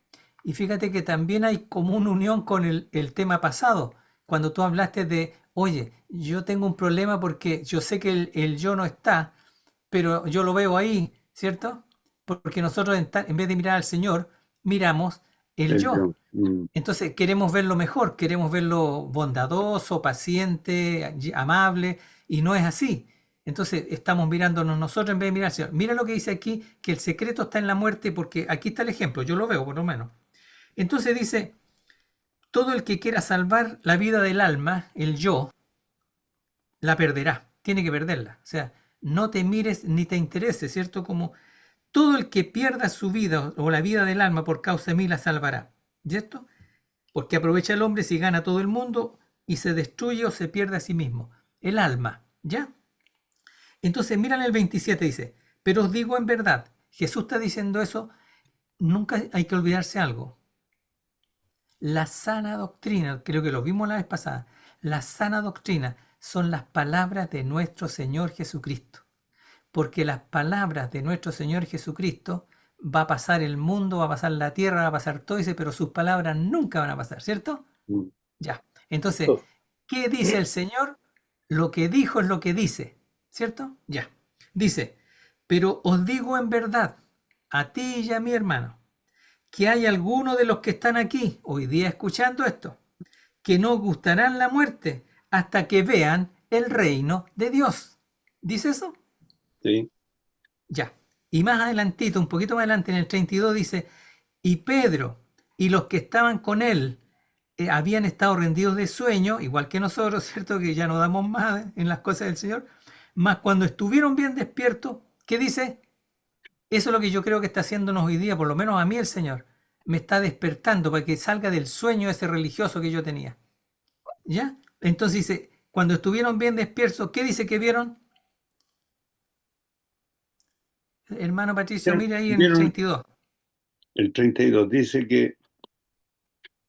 Y fíjate que también hay común unión con el tema pasado, cuando tú hablaste de, oye, yo tengo un problema porque yo sé que el yo no está, pero yo lo veo ahí, ¿cierto? Porque nosotros en vez de mirar al Señor, miramos el yo. Entonces queremos verlo mejor, queremos verlo bondadoso, paciente, amable, y no es así. Entonces estamos mirándonos nosotros en vez de mirar al Señor. Mira lo que dice aquí, que el secreto está en la muerte, porque aquí está el ejemplo, yo lo veo por lo menos. Entonces dice, todo el que quiera salvar la vida del alma, el yo, la perderá, tiene que perderla. O sea, no te mires ni te intereses, ¿cierto? Como todo el que pierda su vida o la vida del alma por causa de mí la salvará, ¿cierto? Porque aprovecha el hombre si gana todo el mundo y se destruye o se pierde a sí mismo. El alma, ¿ya? Entonces, miran el 27, dice, pero os digo en verdad, Jesús está diciendo eso, nunca hay que olvidarse algo. La sana doctrina, creo que lo vimos la vez pasada, la sana doctrina son las palabras de nuestro Señor Jesucristo. Porque las palabras de nuestro Señor Jesucristo va a pasar el mundo, va a pasar la tierra, va a pasar todo, dice, pero sus palabras nunca van a pasar, ¿cierto? Ya. Entonces, ¿qué dice el Señor? Lo que dijo es lo que dice, ¿cierto? Ya. Dice, pero os digo en verdad, a ti y a mi hermano, que hay alguno de los que están aquí hoy día escuchando esto, que no gustarán la muerte hasta que vean el reino de Dios. ¿Dice eso? Sí. Ya. Y más adelantito, un poquito más adelante, en el 32 dice, y Pedro y los que estaban con él habían estado rendidos de sueño, igual que nosotros, ¿cierto? Que ya no damos más en las cosas del Señor. Mas cuando estuvieron bien despiertos, ¿qué dice? Eso es lo que yo creo que está haciéndonos hoy día, por lo menos a mí el Señor. Me está despertando para que salga del sueño ese religioso que yo tenía. ¿Ya? Entonces dice, cuando estuvieron bien despiertos, ¿qué dice que vieron? Hermano Patricio, mire ahí en el Vieron 32. el 32, dice que,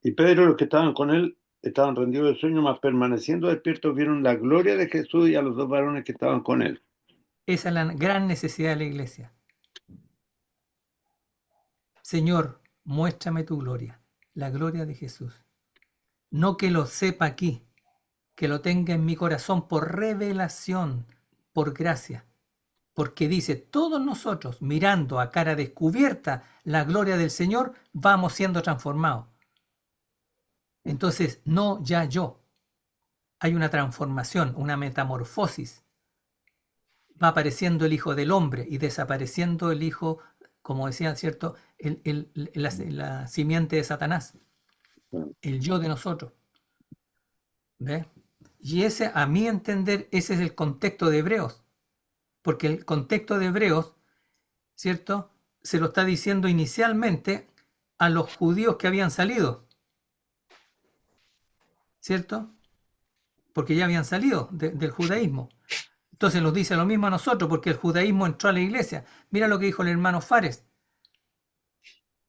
y Pedro y los que estaban con él estaban rendidos de sueño, mas permaneciendo despiertos vieron la gloria de Jesús y a los dos varones que estaban con él. Esa es la gran necesidad de la iglesia. Señor, muéstrame tu gloria, la gloria de Jesús. No que lo sepa aquí, que lo tenga en mi corazón por revelación, por gracia. Porque dice, todos nosotros, mirando a cara descubierta la gloria del Señor, vamos siendo transformados. Entonces, no ya yo. Hay una transformación, una metamorfosis. Va apareciendo el Hijo del Hombre y desapareciendo el Hijo, como decían, ¿cierto? La simiente de Satanás, el yo de nosotros. ¿Ve? Y ese, a mi entender, ese es el contexto de Hebreos. Porque el contexto de Hebreos, ¿cierto? Se lo está diciendo inicialmente a los judíos que habían salido, ¿cierto? Porque ya habían salido del judaísmo. Entonces nos dice lo mismo a nosotros, porque el judaísmo entró a la iglesia. Mira lo que dijo el hermano Fares,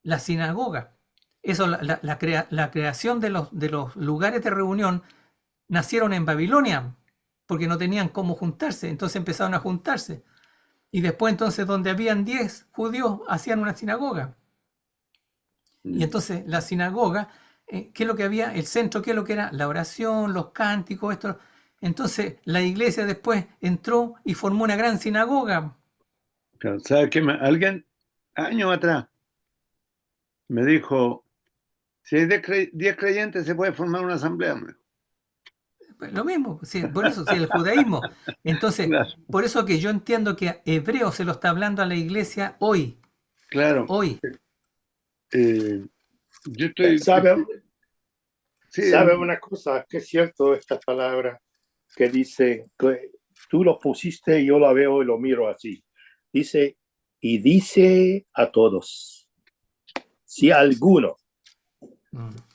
la sinagoga. Eso, la creación de los lugares de reunión nacieron en Babilonia, porque no tenían cómo juntarse, entonces empezaron a juntarse. Y después entonces donde habían 10 judíos hacían una sinagoga. Y entonces la sinagoga, ¿qué es lo que había? El centro, ¿qué es lo que era? La oración, los cánticos, esto. Entonces la iglesia después entró y formó una gran sinagoga. ¿Sabes qué? Alguien, años atrás, me dijo, si hay 10 creyentes se puede formar una asamblea. Pues lo mismo, sí, por eso, sí, el judaísmo. Entonces, Claro, por eso que yo entiendo que Hebreo se lo está hablando a la iglesia hoy. claro. Hoy. Yo estoy... Sí, ¿Sabe una cosa? Que es cierto esta palabra que dice, que tú lo pusiste y yo la veo y lo miro así. Dice, y dice a todos, si alguno,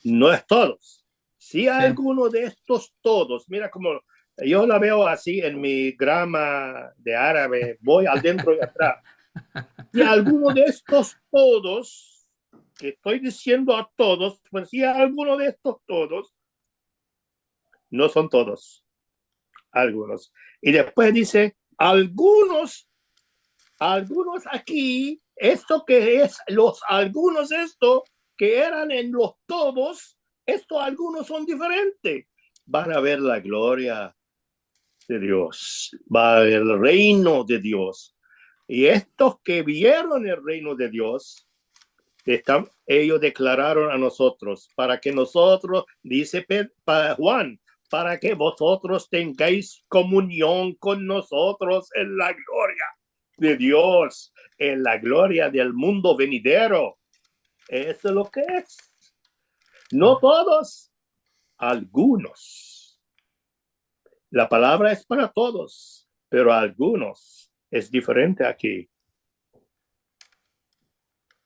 no es todos, si alguno de estos todos, mira como yo la veo así en mi grama de árabe, voy al dentro y atrás. Si alguno de estos todos, que estoy diciendo a todos, pues si alguno de estos todos, no son todos, algunos. Y después dice, algunos aquí, esto que es los algunos, esto que eran en los todos, estos algunos son diferentes. Van a ver la gloria de Dios, va a ver el reino de Dios. Y estos que vieron el reino de Dios, ellos declararon a nosotros, para que nosotros, dice Juan, para que vosotros tengáis comunión con nosotros en la gloria de Dios, en la gloria del mundo venidero. Eso es lo que es. No todos, algunos. La palabra es para todos, pero algunos es diferente aquí.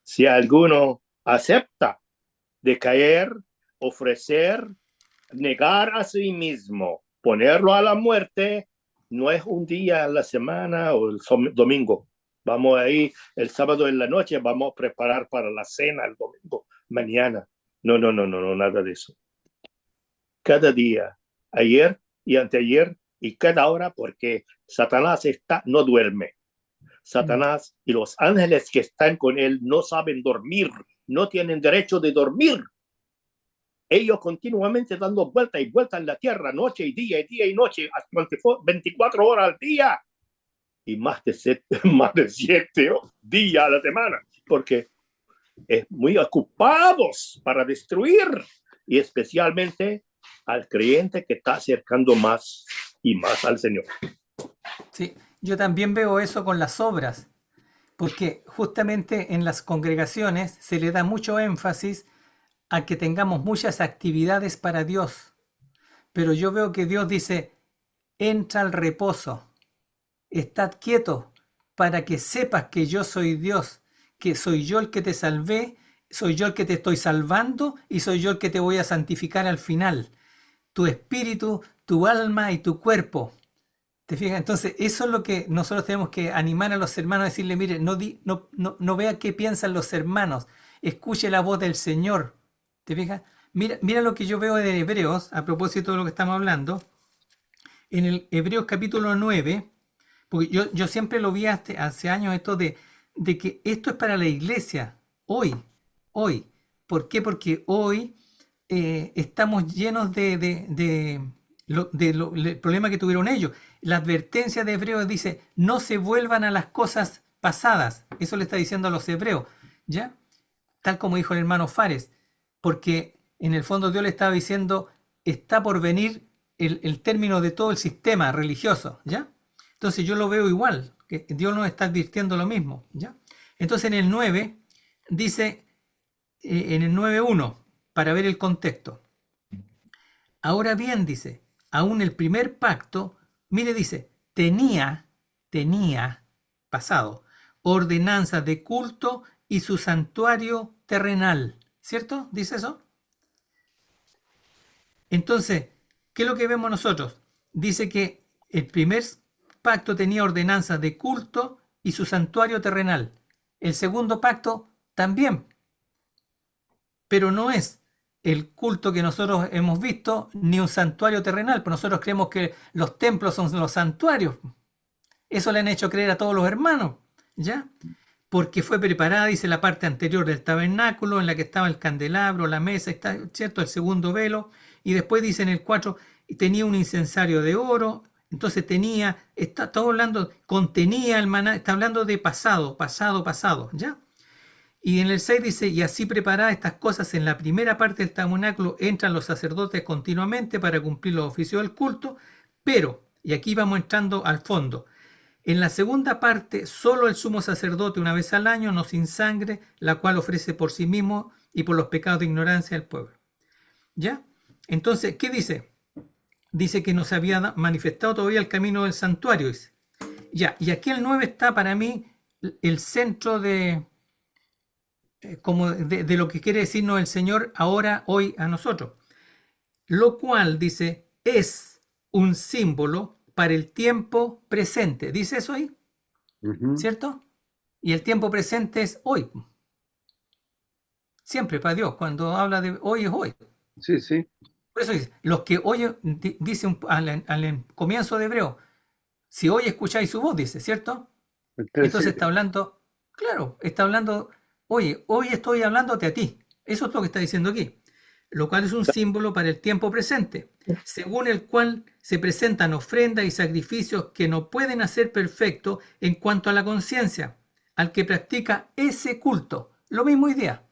Si alguno acepta de caer, ofrecer, negar a sí mismo, ponerlo a la muerte, no es un día a la semana o el domingo. Vamos ahí el sábado en la noche, vamos a preparar para la cena el domingo, mañana. No, nada de eso. Cada día, ayer y anteayer y cada hora, porque Satanás no duerme. Satanás y los ángeles que están con él no saben dormir, no tienen derecho de dormir. Ellos continuamente dando vuelta y vuelta en la tierra, noche y día y noche, hasta 24 horas al día y más de 7 días a la semana, porque es muy ocupados para destruir y especialmente al creyente que está acercando más y más al Señor. Sí, yo también veo eso con las obras, porque justamente en las congregaciones se le da mucho énfasis a que tengamos muchas actividades para Dios, pero yo veo que Dios dice, entra al reposo, estad quieto para que sepas que yo soy Dios, que soy yo el que te salvé, soy yo el que te estoy salvando y soy yo el que te voy a santificar al final. Tu espíritu, tu alma y tu cuerpo. ¿Te fijas? Entonces, eso es lo que nosotros tenemos que animar a los hermanos a decirle, mire, no vea qué piensan los hermanos, escuche la voz del Señor. ¿Te fijas? Mira lo que yo veo de Hebreos, a propósito de lo que estamos hablando, en el Hebreos capítulo 9, porque yo siempre lo vi hace años esto de que esto es para la iglesia, hoy. ¿Por qué? Porque hoy estamos llenos del problema que tuvieron ellos. La advertencia de Hebreos dice, no se vuelvan a las cosas pasadas. Eso le está diciendo a los hebreos, ¿ya? Tal como dijo el hermano Fares, porque en el fondo Dios le estaba diciendo, está por venir el término de todo el sistema religioso, ¿ya? Entonces yo lo veo igual, que Dios nos está advirtiendo lo mismo, ¿ya? Entonces en el 9 dice, en el 9.1, para ver el contexto. Ahora bien, dice, aún el primer pacto, mire, dice, tenía, pasado, ordenanzas de culto y su santuario terrenal, ¿cierto? ¿Dice eso? Entonces, ¿qué es lo que vemos nosotros? Dice que el primer pacto tenía ordenanzas de culto y su santuario terrenal. El segundo pacto también, pero no es el culto que nosotros hemos visto ni un santuario terrenal, pero nosotros creemos que los templos son los santuarios. Eso le han hecho creer a todos los hermanos, ¿ya? Porque fue preparada, dice, la parte anterior del tabernáculo, en la que estaba el candelabro, la mesa, está, ¿cierto? El segundo velo, y después dice en el 4, tenía un incensario de oro, entonces está hablando, contenía el maná, está hablando de pasado, ¿ya? Y en el 6 dice, y así preparadas estas cosas en la primera parte del tabernáculo entran los sacerdotes continuamente para cumplir los oficios del culto, pero, y aquí vamos entrando al fondo, en la segunda parte, solo el sumo sacerdote una vez al año, no sin sangre, la cual ofrece por sí mismo y por los pecados de ignorancia del pueblo. ¿Ya? Entonces, ¿qué dice? Dice que no se había manifestado todavía el camino del santuario. Dice. Ya, y aquí el 9 está para mí el centro de lo que quiere decirnos el Señor ahora, hoy a nosotros. Lo cual, dice, es un símbolo para el tiempo presente. ¿Dice eso ahí? ¿Cierto? Y el tiempo presente es hoy. Siempre para Dios, cuando habla de hoy es hoy. Sí, sí. Por eso dice, los que hoy, dice al comienzo de Hebreo, si hoy escucháis su voz, dice, ¿cierto? Entonces está hablando, claro, está hablando, oye, hoy estoy hablándote a ti. Eso es lo que está diciendo aquí. Lo cual es un símbolo para el tiempo presente, según el cual se presentan ofrendas y sacrificios que no pueden hacer perfecto en cuanto a la conciencia, al que practica ese culto. Lo mismo hoy día.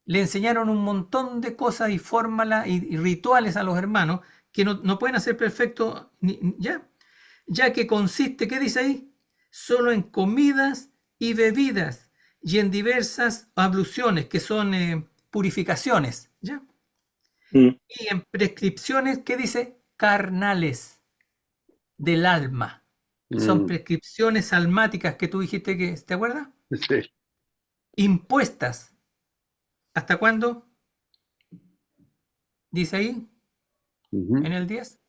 Le enseñaron un montón de cosas y fórmulas y rituales a los hermanos que no pueden hacer perfecto, ya que consiste, ¿qué dice ahí? Solo en comidas y bebidas y en diversas abluciones, que son purificaciones, ¿ya? Y en prescripciones, ¿qué dice? Carnales del alma. Son prescripciones almáticas que tú dijiste que, ¿te acuerdas? Sí. Impuestas. ¿Hasta cuándo? Dice ahí, en el 10.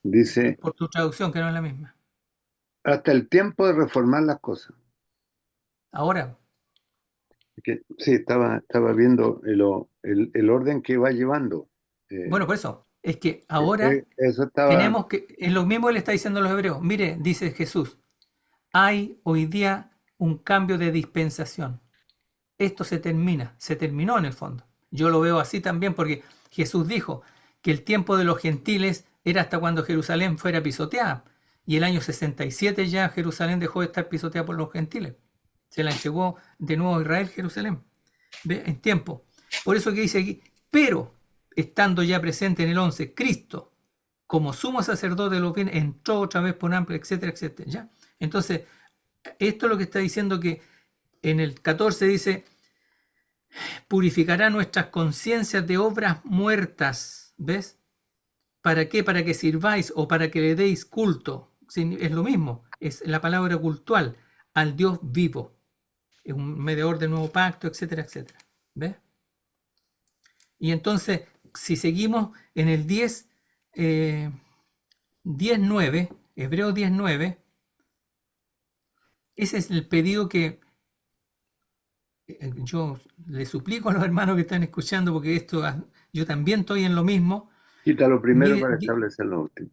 Dice, Por tu traducción, que no es la misma. hasta el tiempo de reformar las cosas. Ahora. Sí, estaba viendo el orden que va llevando. Bueno, por eso, es que ahora eso estaba... tenemos que, es lo mismo que le está diciendo a los hebreos. Mire, dice Jesús, hay hoy día un cambio de dispensación. Esto se terminó en el fondo. Yo lo veo así también porque Jesús dijo que el tiempo de los gentiles era hasta cuando Jerusalén fuera pisoteada. Y el año 67 ya Jerusalén dejó de estar pisoteada por los gentiles. Se la entregó de nuevo a Israel, Jerusalén. ¿Ve? En tiempo. Por eso que dice aquí, pero estando ya presente en el 11, Cristo, como sumo sacerdote de los bienes, entró otra vez por amplio, etcétera, etcétera. ¿Ya? Entonces, esto es lo que está diciendo que en el 14 dice, purificará nuestras conciencias de obras muertas. ¿Ves? ¿Para qué? Para que sirváis o para que le deis culto. Es lo mismo, es la palabra cultual, al Dios vivo. Es un mediador del nuevo pacto, etcétera, etcétera. ¿Ves? Y entonces, si seguimos en el 10:9, Hebreos 10:9, ese es el pedido que yo le suplico a los hermanos que están escuchando, porque esto yo también estoy en lo mismo. Quita lo primero Mire, para establecer lo último.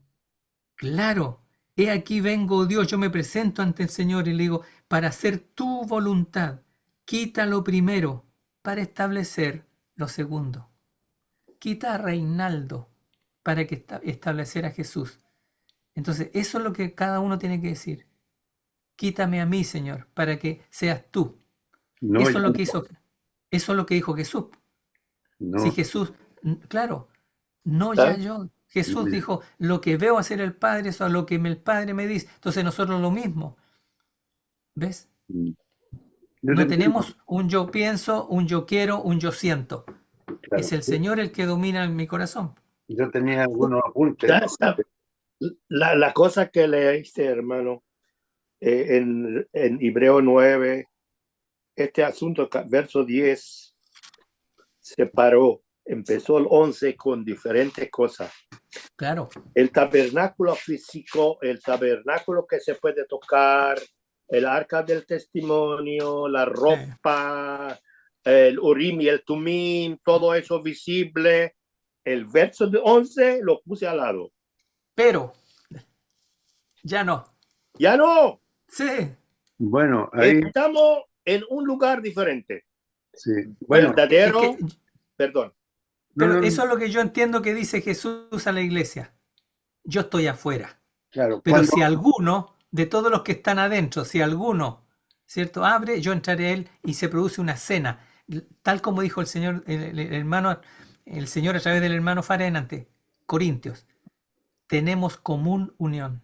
claro, he aquí vengo, oh Dios, yo me presento ante el Señor y le digo, para hacer tu voluntad, quita lo primero para establecer lo segundo. Quita a Reinaldo para que establecer a Jesús. Entonces, eso es lo que cada uno tiene que decir. Quítame a mí, Señor, para que seas tú. No, Eso ya es lo que no. hizo, eso es lo que dijo Jesús. Si No, Jesús, claro, no ya ¿sabes? yo. Jesús no, dijo, lo que veo hacer el Padre, eso es lo que el Padre me dice. Entonces nosotros lo mismo. ¿Ves? yo No tenía, tenemos un yo pienso, un yo quiero, un yo siento. Es claro, el Señor el que domina mi corazón. yo tenía algunos apuntes. La cosa que leíste, hermano, en Hebreo 9, este asunto, verso 10, se paró, empezó el 11 con diferentes cosas. Claro. El tabernáculo físico, el tabernáculo que se puede tocar, el arca del testimonio, la ropa, el Urim y el Tumim, todo eso visible. El verso de 11 lo puse al lado. Pero, ya no. Ya no. Sí. Bueno, ahí Estamos en un lugar diferente. sí. Bueno, Verdadero, Es que, perdón. pero no, eso es lo que yo entiendo que dice Jesús a la iglesia. Yo estoy afuera. claro, Pero cuando si alguno, de todos los que están adentro, si alguno, ¿cierto? Abre, yo entraré a él y se produce una cena. Tal como dijo el Señor, el Señor a través del hermano Farén ante Corintios. Tenemos común unión.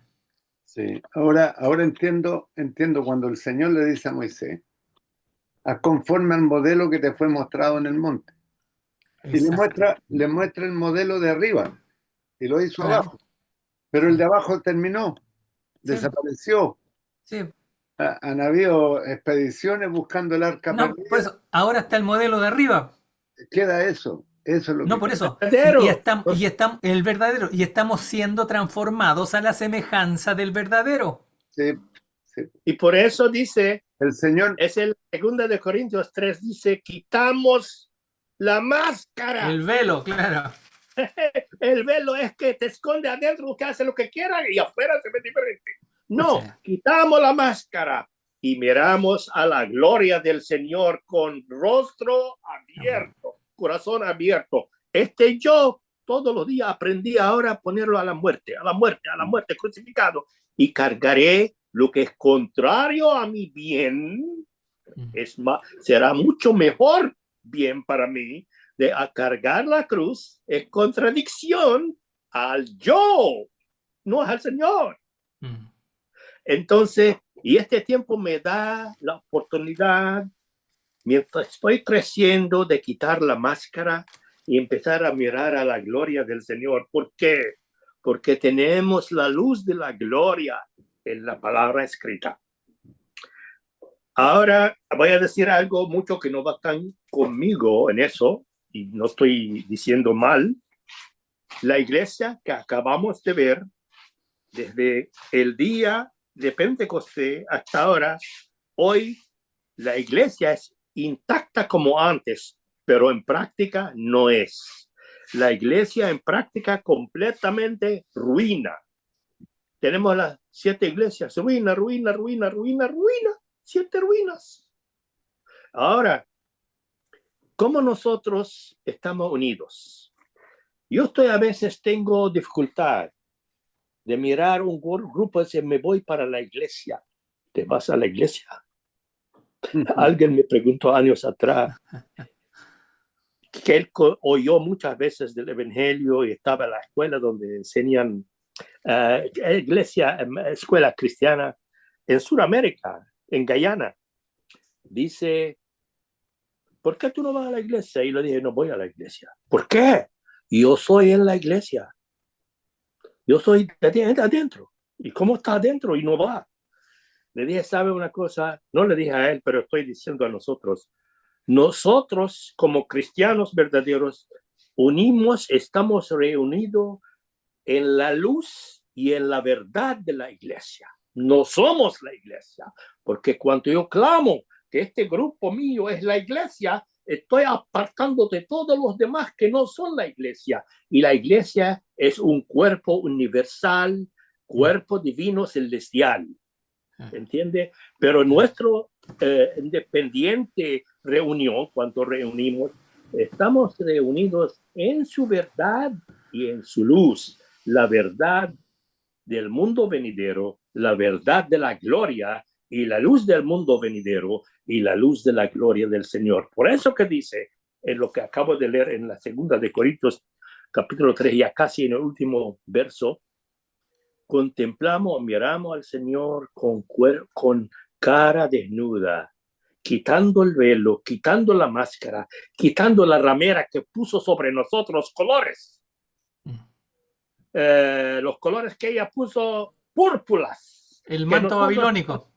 sí, ahora entiendo cuando el Señor le dice a Moisés, haz conforme al modelo que te fue mostrado en el monte. Y Exacto. le muestra el modelo de arriba y lo hizo Claro. abajo. Pero el Sí. de abajo terminó, Sí. desapareció. Sí. Han habido expediciones buscando el arca No, por perdida. eso, ahora está el modelo de arriba. Queda eso. Eso es lo No, que por queda. eso. Verdadero. Y estamos, el verdadero. Y estamos siendo transformados a la semejanza del verdadero. Sí, sí. Y por eso dice, El Señor, es el 2 de Corintios 3, dice, quitamos la máscara. El velo, claro. El velo es que te esconde adentro, usted hace lo que quiera y afuera se ve diferente. No, Sí. quitamos la máscara y miramos a la gloria del Señor con rostro abierto, corazón abierto. Yo todos los días aprendí ahora a ponerlo a la muerte, crucificado, y cargaré lo que es contrario a mi bien, será mucho mejor bien para mí de cargar la cruz, es contradicción al yo, no al Señor. Entonces, y este tiempo me da la oportunidad, mientras estoy creciendo, de quitar la máscara y empezar a mirar a la gloria del Señor. ¿Por qué? Porque tenemos la luz de la gloria en la palabra escrita. Ahora voy a decir algo mucho que no va tan conmigo en eso, y no estoy diciendo mal. La iglesia que acabamos de ver, desde el día de Pentecostés hasta ahora, hoy la iglesia es intacta como antes, pero en práctica no es. La iglesia en práctica completamente ruina. Tenemos las 7 iglesias, ruina, 7 ruinas. Ahora, ¿cómo nosotros estamos unidos? Yo a veces tengo dificultad de mirar un grupo y decir, me voy para la iglesia. ¿Te vas a la iglesia? Alguien me preguntó años atrás, que él oyó muchas veces del Evangelio y estaba en la escuela donde enseñan escuela cristiana en Sudamérica, en Guyana. Dice, ¿por qué tú no vas a la iglesia? Y le dije, no voy a la iglesia. ¿Por qué? Yo soy en la iglesia. Yo soy adentro. ¿Y cómo está adentro y no va? Le dije, ¿sabe una cosa? No le dije a él, pero estoy diciendo a nosotros. Nosotros, como cristianos verdaderos, estamos reunidos en la luz y en la verdad de la iglesia. No somos la iglesia, porque cuando yo clamo que este grupo mío es la iglesia, estoy apartando de todos los demás que no son la iglesia. Y la iglesia es un cuerpo universal, cuerpo divino celestial. ¿Entiende? Pero nuestro independiente reunión, cuando reunimos, estamos reunidos en su verdad y en su luz. La verdad del mundo venidero, la verdad de la gloria y la luz del mundo venidero y la luz de la gloria del Señor. Por eso que dice, en lo que acabo de leer en la segunda de Corintios, capítulo 3, ya casi en el último verso, contemplamos, miramos al Señor con cara desnuda, quitando el velo, quitando la máscara, quitando la ramera que puso sobre nosotros colores. Los colores que ella puso, púrpuras. El manto babilónico.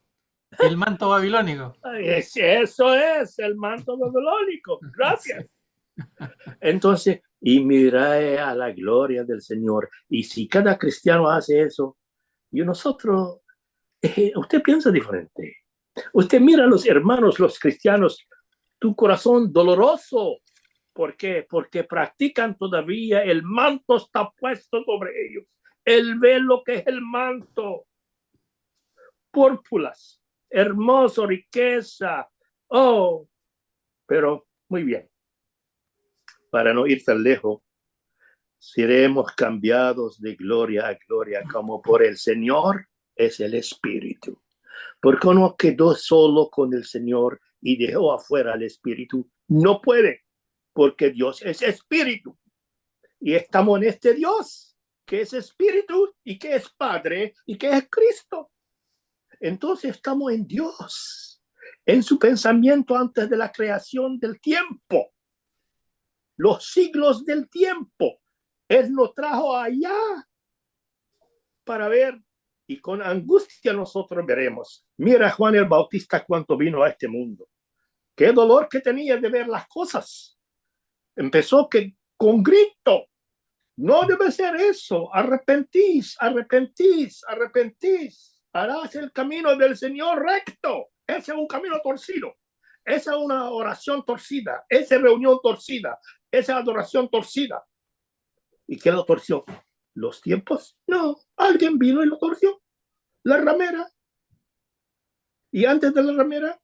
El manto babilónico. Eso es, el manto babilónico. Gracias. Entonces, y mira a la gloria del Señor. Y si cada cristiano hace eso, y nosotros, usted piensa diferente. Usted mira a los hermanos, los cristianos, tu corazón doloroso. ¿Por qué? Porque practican todavía, el manto está puesto sobre ellos. El velo que es el manto. Púrpuras, hermoso, riqueza. Oh, pero muy bien. Para no ir tan lejos, seremos cambiados de gloria a gloria como por el Señor es el Espíritu. Porque uno quedó solo con el Señor y dejó afuera al Espíritu. No puede, porque Dios es Espíritu. Y estamos en este Dios, que es Espíritu y que es Padre y que es Cristo. Entonces estamos en Dios, en su pensamiento antes de la creación del tiempo. Los siglos del tiempo. Él nos trajo allá para ver, y con angustia nosotros veremos. Mira Juan el Bautista cuánto vino a este mundo. Qué dolor que tenía de ver las cosas. Empezó que con grito. No debe ser eso. Arrepentís, arrepentís, arrepentís. Harás el camino del Señor recto. Ese es un camino torcido. Esa es una oración torcida. Esa es reunión torcida. Esa adoración torcida. ¿Y qué lo torció? ¿Los tiempos? No, alguien vino y lo torció. La ramera. Y antes de la ramera,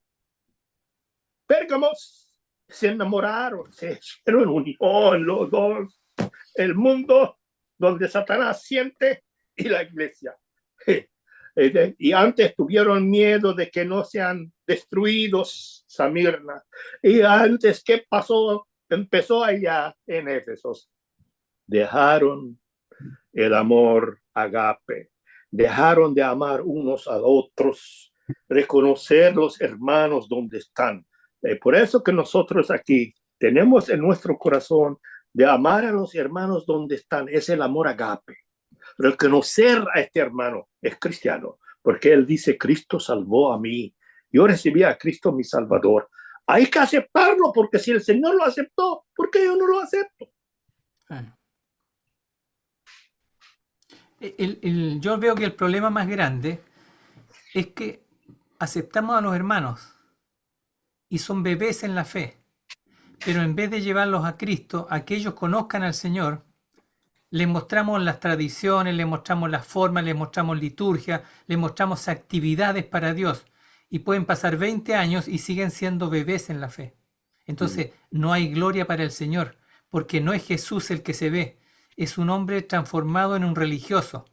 Pérgamos. Se enamoraron, se hicieron unión los dos. El mundo donde Satanás siente y la iglesia. Y antes tuvieron miedo de que no sean destruidos, Samirna. Y antes, ¿qué pasó? Empezó allá en Éfeso. Dejaron el amor agape, dejaron de amar unos a otros, reconocer los hermanos donde están. Por eso que nosotros aquí tenemos en nuestro corazón de amar a los hermanos donde están, es el amor agape. Reconocer a este hermano es cristiano, porque él dice, Cristo salvó a mí, yo recibí a Cristo mi Salvador. Hay que aceptarlo, porque si el Señor lo aceptó, ¿por qué yo no lo acepto? Yo veo que el problema más grande es que aceptamos a los hermanos y son bebés en la fe, pero en vez de llevarlos a Cristo, a que ellos conozcan al Señor, les mostramos las tradiciones, les mostramos las formas, les mostramos liturgia, les mostramos actividades para Dios, y pueden pasar 20 años y siguen siendo bebés en la fe. Entonces no hay gloria para el Señor, porque no es Jesús el que se ve, es un hombre transformado en un religioso.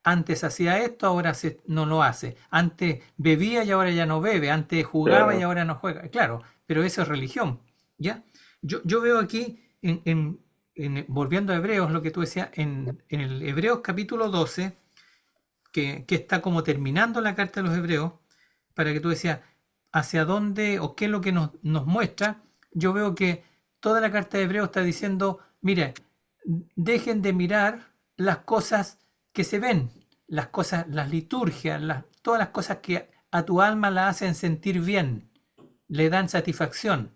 Antes hacía esto, ahora no lo hace. Antes bebía y ahora ya no bebe. Antes jugaba y ahora no juega. Claro, pero eso es religión, ¿ya? Yo veo aquí volviendo a Hebreos, lo que tú decías, en el Hebreos capítulo 12, que está como terminando la carta de los Hebreos, para que tú decías hacia dónde o qué es lo que nos muestra, yo veo que toda la carta de Hebreos está diciendo, mire, dejen de mirar las cosas que se ven, las cosas, las liturgias, todas las cosas que a tu alma la hacen sentir bien, le dan satisfacción,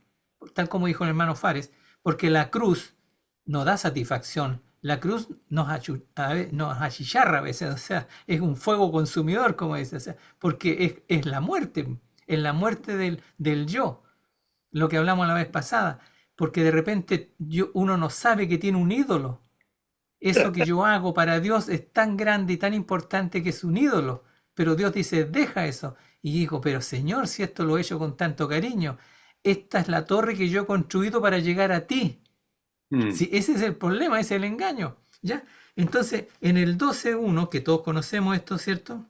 tal como dijo el hermano Fares, porque la cruz no da satisfacción, la cruz nos achicharra a veces, o sea, es un fuego consumidor, como dice, o sea, porque es la muerte del yo, lo que hablamos la vez pasada, porque de repente uno no sabe que tiene un ídolo. Eso que yo hago para Dios es tan grande y tan importante que es un ídolo. Pero Dios dice, deja eso. Y digo, pero Señor, si esto lo he hecho con tanto cariño, esta es la torre que yo he construido para llegar a ti. Si ese es el problema, ese es el engaño. ¿Ya? Entonces, en el 12.1, que todos conocemos esto, ¿cierto?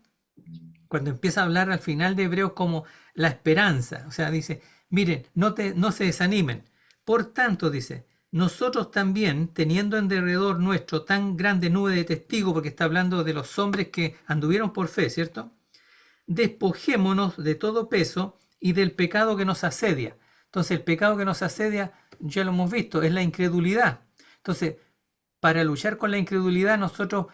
Cuando empieza a hablar al final de Hebreos como la esperanza. O sea, dice, miren, no se desanimen. Por tanto, dice, nosotros también, teniendo en derredor nuestro tan grande nube de testigos, porque está hablando de los hombres que anduvieron por fe, ¿cierto? Despojémonos de todo peso y del pecado que nos asedia. Entonces, el pecado que nos asedia, ya lo hemos visto, es la incredulidad. Entonces, para luchar con la incredulidad, nosotros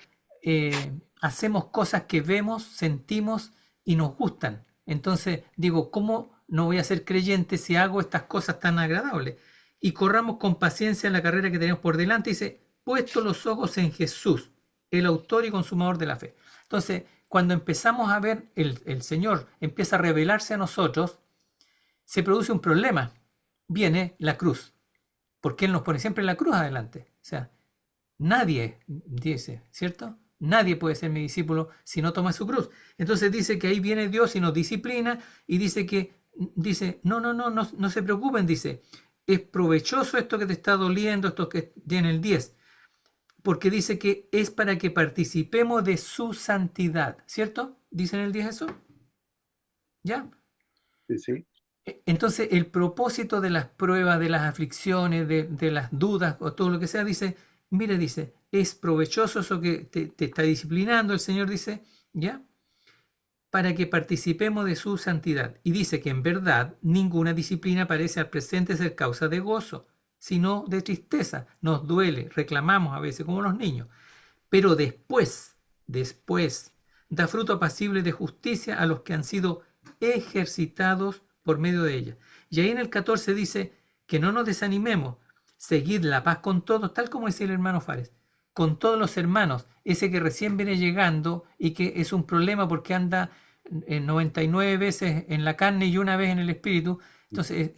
hacemos cosas que vemos, sentimos y nos gustan. Entonces, digo, ¿cómo no voy a ser creyente si hago estas cosas tan agradables? Y corramos con paciencia en la carrera que tenemos por delante. Dice, puesto los ojos en Jesús, el autor y consumador de la fe. Entonces, cuando empezamos a ver el Señor empieza a revelarse a nosotros, se produce un problema. Viene la cruz, porque Él nos pone siempre la cruz adelante. O sea, nadie, dice, ¿cierto? Nadie puede ser mi discípulo si no toma su cruz. Entonces dice que ahí viene Dios y nos disciplina y dice, no se preocupen, dice, es provechoso esto que te está doliendo, esto que tiene el 10, porque dice que es para que participemos de su santidad, ¿cierto? ¿Dice en el 10 eso? ¿Ya? Sí. Entonces el propósito de las pruebas, de las aflicciones, de las dudas o todo lo que sea, dice, mire, dice, es provechoso eso que te está disciplinando, el Señor dice, ¿ya? Para que participemos de su santidad. Y dice que en verdad ninguna disciplina parece al presente ser causa de gozo, sino de tristeza. Nos duele, reclamamos a veces como los niños. Pero después, da fruto apacible de justicia a los que han sido ejercitados por medio de ella. Y ahí en el 14 dice que no nos desanimemos, seguid la paz con todos, tal como decía el hermano Fares, con todos los hermanos, ese que recién viene llegando y que es un problema porque anda 99 veces en la carne y una vez en el espíritu, entonces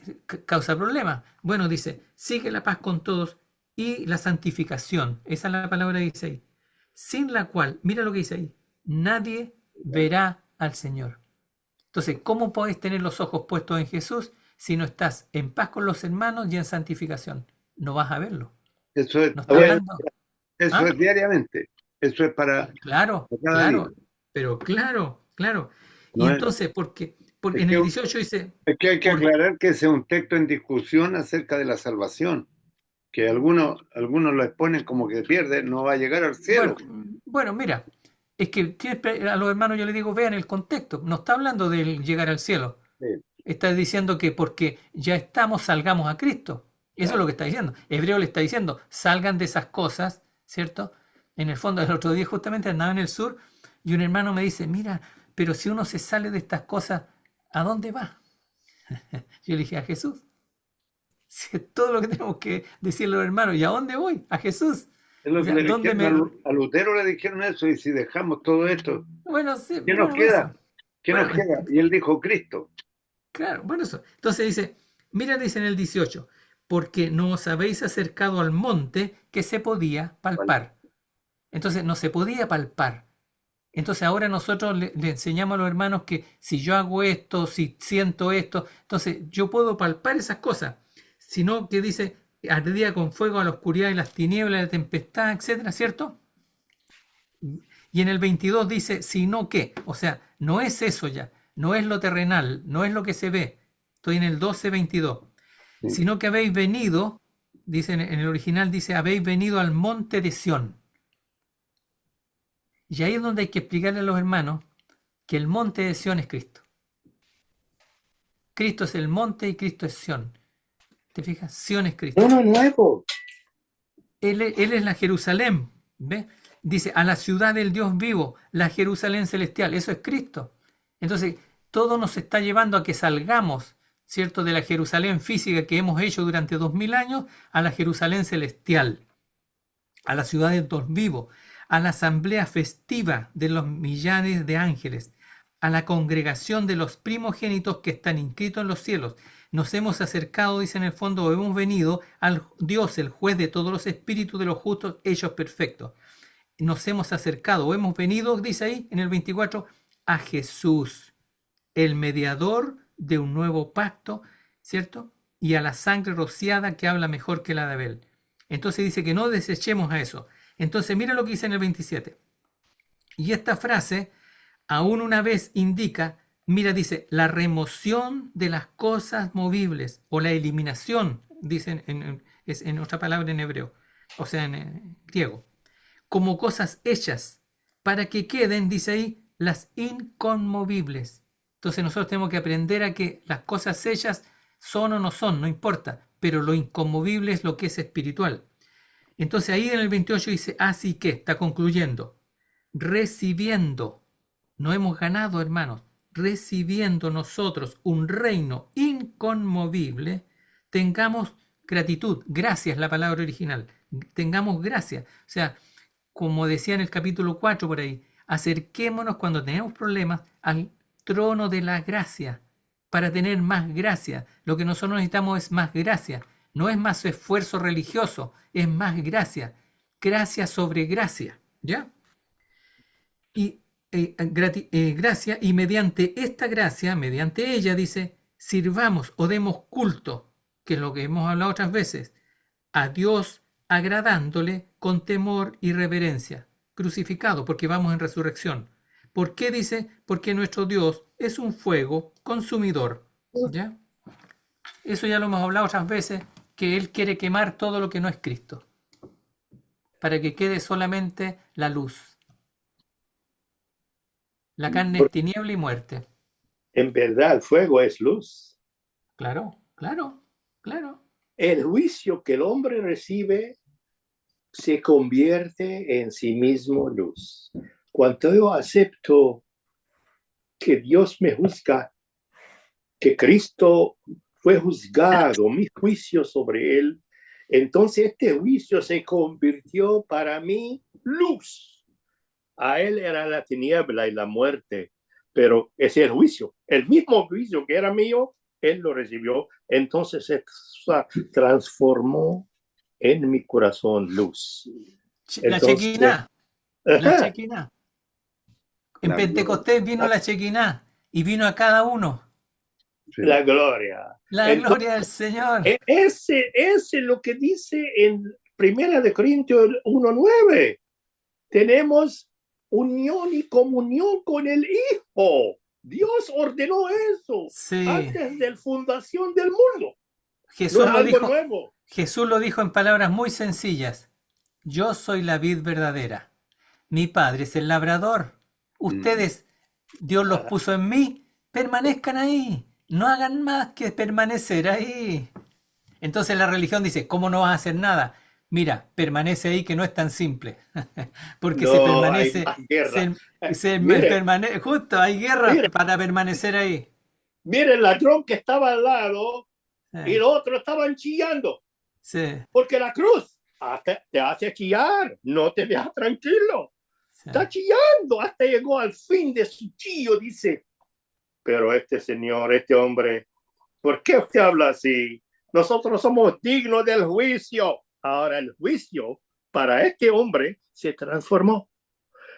causa problemas. Bueno, dice, sigue la paz con todos y la santificación, esa es la palabra que dice ahí, sin la cual, mira lo que dice ahí, nadie verá al Señor. Entonces, ¿cómo podés tener los ojos puestos en Jesús si no estás en paz con los hermanos y en santificación? No vas a verlo. Eso es, No está hablando. eso es diariamente. Eso es para Claro, cada día. pero claro. Y No es, entonces, porque es en que, el 18 dice, es que hay que aclarar que ese es un texto en discusión acerca de la salvación, que algunos lo exponen como que pierde, no va a llegar al cielo. bueno, mira, es que siempre a los hermanos yo les digo, vean el contexto, no está hablando de llegar al cielo, Sí, está diciendo que porque ya estamos, salgamos a Cristo. Eso es lo que está diciendo. Hebreo le está diciendo, salgan de esas cosas, ¿cierto? En el fondo, el otro día justamente andaba en el sur y un hermano me dice, mira, pero si uno se sale de estas cosas, ¿a dónde va? Yo le dije, a Jesús. Si es todo lo que tenemos que decirle a los hermanos, ¿y a dónde voy? A Jesús. es lo O que sea, le ¿dónde dijeron a Lutero, le dijeron eso, y si dejamos todo esto, Bueno, sí, ¿qué nos bueno, queda? eso. ¿Qué nos Bueno, queda? Y él dijo Cristo. claro, bueno, eso. Entonces dice, mira, dice en el 18, porque no os habéis acercado al monte que se podía palpar. Entonces no se podía palpar. Entonces ahora nosotros le enseñamos a los hermanos que si yo hago esto, si siento esto, entonces yo puedo palpar esas cosas. Sino que dice, ardía con fuego a la oscuridad y las tinieblas, la tempestad, etcétera, ¿cierto? Y en el 22 dice, sino que, o sea, no es eso ya, no es lo terrenal, no es lo que se ve. Estoy en el 12:22. Sí. Sino que habéis venido dice en el original, dice, habéis venido al monte de Sión. Y ahí es donde hay que explicarle a los hermanos que el monte de Sión es Cristo. Cristo es el monte y Cristo es Sión. ¿Te fijas? Sión es Cristo. No, nuevo. Él es la Jerusalén. ¿Ves? Dice, a la ciudad del Dios vivo, la Jerusalén celestial. Eso es Cristo. Entonces, todo nos está llevando a que salgamos, ¿cierto?, de la Jerusalén física que hemos hecho durante 2000 años a la Jerusalén celestial, a la ciudad del Dios vivo, a la asamblea festiva de los millares de ángeles, a la congregación de los primogénitos que están inscritos en los cielos. Nos hemos acercado, dice en el fondo, o hemos venido al Dios, el juez de todos los espíritus de los justos hechos perfectos. Nos hemos acercado o hemos venido, dice ahí en el 24, a Jesús, el mediador de un nuevo pacto, ¿cierto? Y a la sangre rociada que habla mejor que la de Abel. Entonces dice que no desechemos a eso. Entonces mira lo que dice en el 27. Y esta frase, aún una vez indica, mira, dice, la remoción de las cosas movibles o la eliminación, dicen es en otra palabra en hebreo, o sea, en griego, como cosas hechas, para que queden, dice ahí, las inconmovibles. Entonces nosotros tenemos que aprender a que las cosas hechas son o no son, no importa, pero lo inconmovible es lo que es espiritual. Entonces ahí en el 28 dice, así que, está concluyendo, recibiendo, no hemos ganado, hermanos, recibiendo nosotros un reino inconmovible, tengamos gratitud, gracia es la palabra original, tengamos gracia. O sea, como decía en el capítulo 4 por ahí, acerquémonos cuando tenemos problemas al trono de la gracia para tener más gracia. Lo que nosotros necesitamos es más gracia, no es más esfuerzo religioso, es más gracia, gracia sobre gracia, ¿ya? Y gracia, y mediante esta gracia, mediante ella, dice, sirvamos o demos culto, que es lo que hemos hablado otras veces, a Dios agradándole con temor y reverencia, crucificado, porque vamos en resurrección. ¿Por qué dice? Porque nuestro Dios es un fuego consumidor, ¿ya? Eso ya lo hemos hablado otras veces, que Él quiere quemar todo lo que no es Cristo, para que quede solamente la luz. La carne es tiniebla y muerte. En verdad, el fuego es luz. Claro, claro, claro. El juicio que el hombre recibe se convierte en sí mismo luz. Cuando yo acepto que Dios me juzga, que Cristo fue juzgado, mi juicio sobre él, entonces este juicio se convirtió para mí luz. A él era la tiniebla y la muerte, pero ese es el juicio. El mismo juicio que era mío, él lo recibió. Entonces se transformó en mi corazón luz. La Entonces, Chequiná, la ajá, Chequiná. En La Pentecostés vino la Chequiná y vino a cada uno. Sí. la gloria. La Entonces, gloria del Señor. ese es lo que dice en Primera de Corintios 1:9. Tenemos unión y comunión con el Hijo. Dios ordenó eso Sí. antes de la fundación del mundo. Jesús No es lo algo dijo, nuevo. Jesús lo dijo en palabras muy sencillas. Yo soy la vid verdadera. Mi Padre es el labrador. Ustedes, Dios los puso en mí. Permanezcan ahí. No hagan más que permanecer ahí. Entonces la religión dice, ¿cómo no vas a hacer nada? Mira, permanece ahí que no es tan simple. Porque se No, hay permanece, más guerra. permanece, Mire, justo, hay guerra mire, para permanecer ahí. mire el ladrón que estaba al lado y Sí, los otros estaban chillando. sí, Porque la cruz te hace chillar, no te deja tranquilo. sí. Está chillando, hasta llegó al fin de su chillo, dice. Pero este señor, este hombre, ¿por qué usted habla así? Nosotros somos dignos del juicio. Ahora el juicio para este hombre se transformó.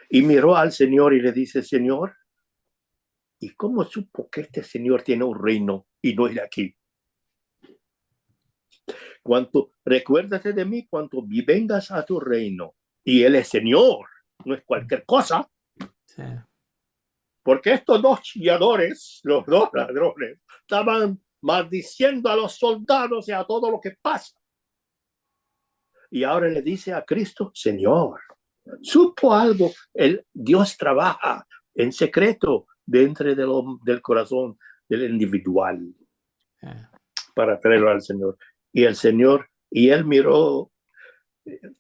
Y miró al Señor y le dice, Señor, ¿y cómo supo que este señor tiene un reino y no ir aquí? Recuérdate de mí cuando vengas a tu reino. Y Él es Señor, no es cualquier cosa. Sí. Porque estos dos chilladores, los dos ladrones, estaban maldiciendo a los soldados y a todo lo que pasa. y ahora le dice a Cristo, Señor. Supo algo, Dios trabaja en secreto dentro del corazón del individual Ah. para traerlo al Señor. Y él miró,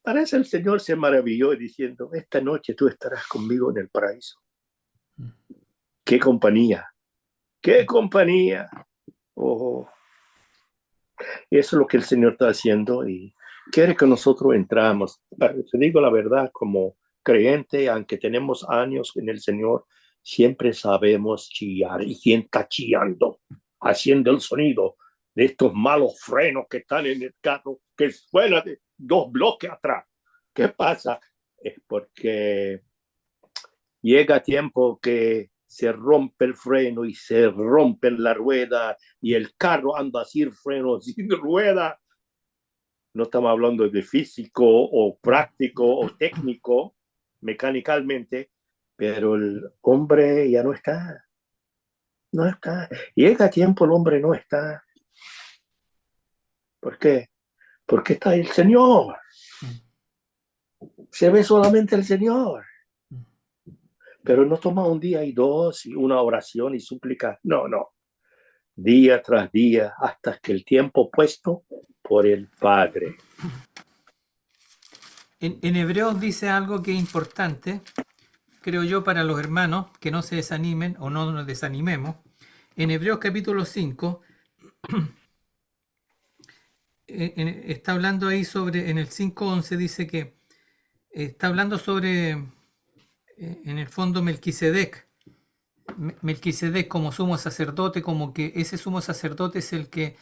parece el Señor se maravilló diciendo, esta noche tú estarás conmigo en el paraíso. ¡Qué compañía! ¡Qué compañía! Oh. Y eso es lo que el Señor está haciendo y quiere que nosotros entramos. Te digo la verdad, como creyente, aunque tenemos años en el Señor, siempre sabemos chillar. ¿Y quién está chillando? Haciendo el sonido de estos malos frenos que están en el carro, que suena de 2 bloques atrás. ¿Qué pasa? Es porque llega tiempo que se rompe el freno y se rompe la rueda y el carro anda sin freno, sin rueda. No estamos hablando de físico o práctico o técnico, mecánicamente, pero el hombre ya no está. No está. Llega tiempo, el hombre no está. ¿Por qué? Porque está el Señor. Se ve solamente el Señor. Pero no toma un día y dos y una oración y súplica. No, no. Día tras día hasta que el tiempo puesto por el Padre. En Hebreos dice algo que es importante, creo yo, para los hermanos, que no se desanimen o no nos desanimemos. En Hebreos capítulo 5, está hablando ahí sobre, en el 5:11 dice que está hablando sobre, en el fondo, Melquisedec. Melquisedec como sumo sacerdote, como que ese sumo sacerdote es el que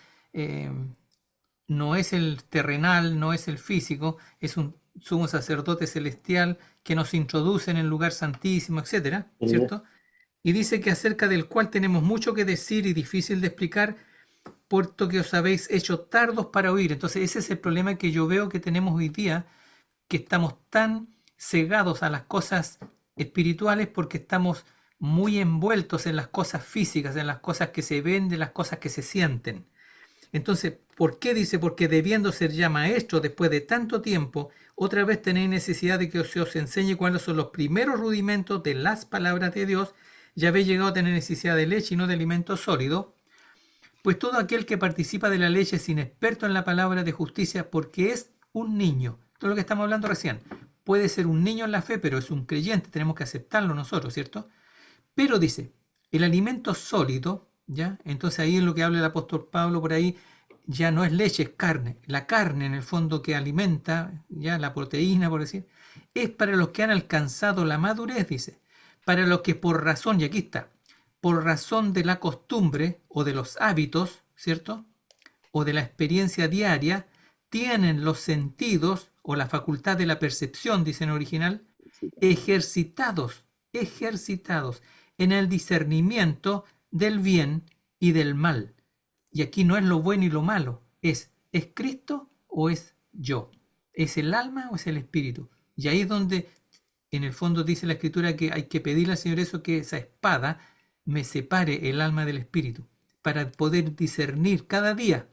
no es el terrenal, no es el físico, es un sumo sacerdote celestial que nos introduce en el lugar santísimo, etcétera, ¿cierto? Y dice que acerca del cual tenemos mucho que decir y difícil de explicar, puesto que os habéis hecho tardos para oír. Entonces ese es el problema que yo veo que tenemos hoy día, que estamos tan cegados a las cosas espirituales porque estamos muy envueltos en las cosas físicas, en las cosas que se ven, de las cosas que se sienten. Entonces, ¿por qué dice? Porque debiendo ser ya maestros después de tanto tiempo, otra vez tenéis necesidad de que se os enseñe cuáles son los primeros rudimentos de las palabras de Dios. Ya habéis llegado a tener necesidad de leche y no de alimento sólido. Pues todo aquel que participa de la leche es inexperto en la palabra de justicia porque es un niño. Todo lo que estamos hablando recién. Puede ser un niño en la fe, pero es un creyente, tenemos que aceptarlo nosotros, ¿cierto? Pero dice, el alimento sólido, ¿ya? Entonces ahí es lo que habla el apóstol Pablo por ahí, ya no es leche, es carne. La carne en el fondo que alimenta, ya la proteína por decir, es para los que han alcanzado la madurez, dice. Para los que por razón, y aquí está, por razón de la costumbre o de los hábitos, ¿cierto? O de la experiencia diaria, tienen los sentidos o la facultad de la percepción, dice en original, ejercitados en el discernimiento del bien y del mal. Y aquí no es lo bueno y lo malo, ¿es Cristo o es yo? ¿Es el alma o es el espíritu? Y ahí es donde en el fondo dice la escritura que hay que pedirle al Señor eso, que esa espada me separe el alma del espíritu, para poder discernir cada día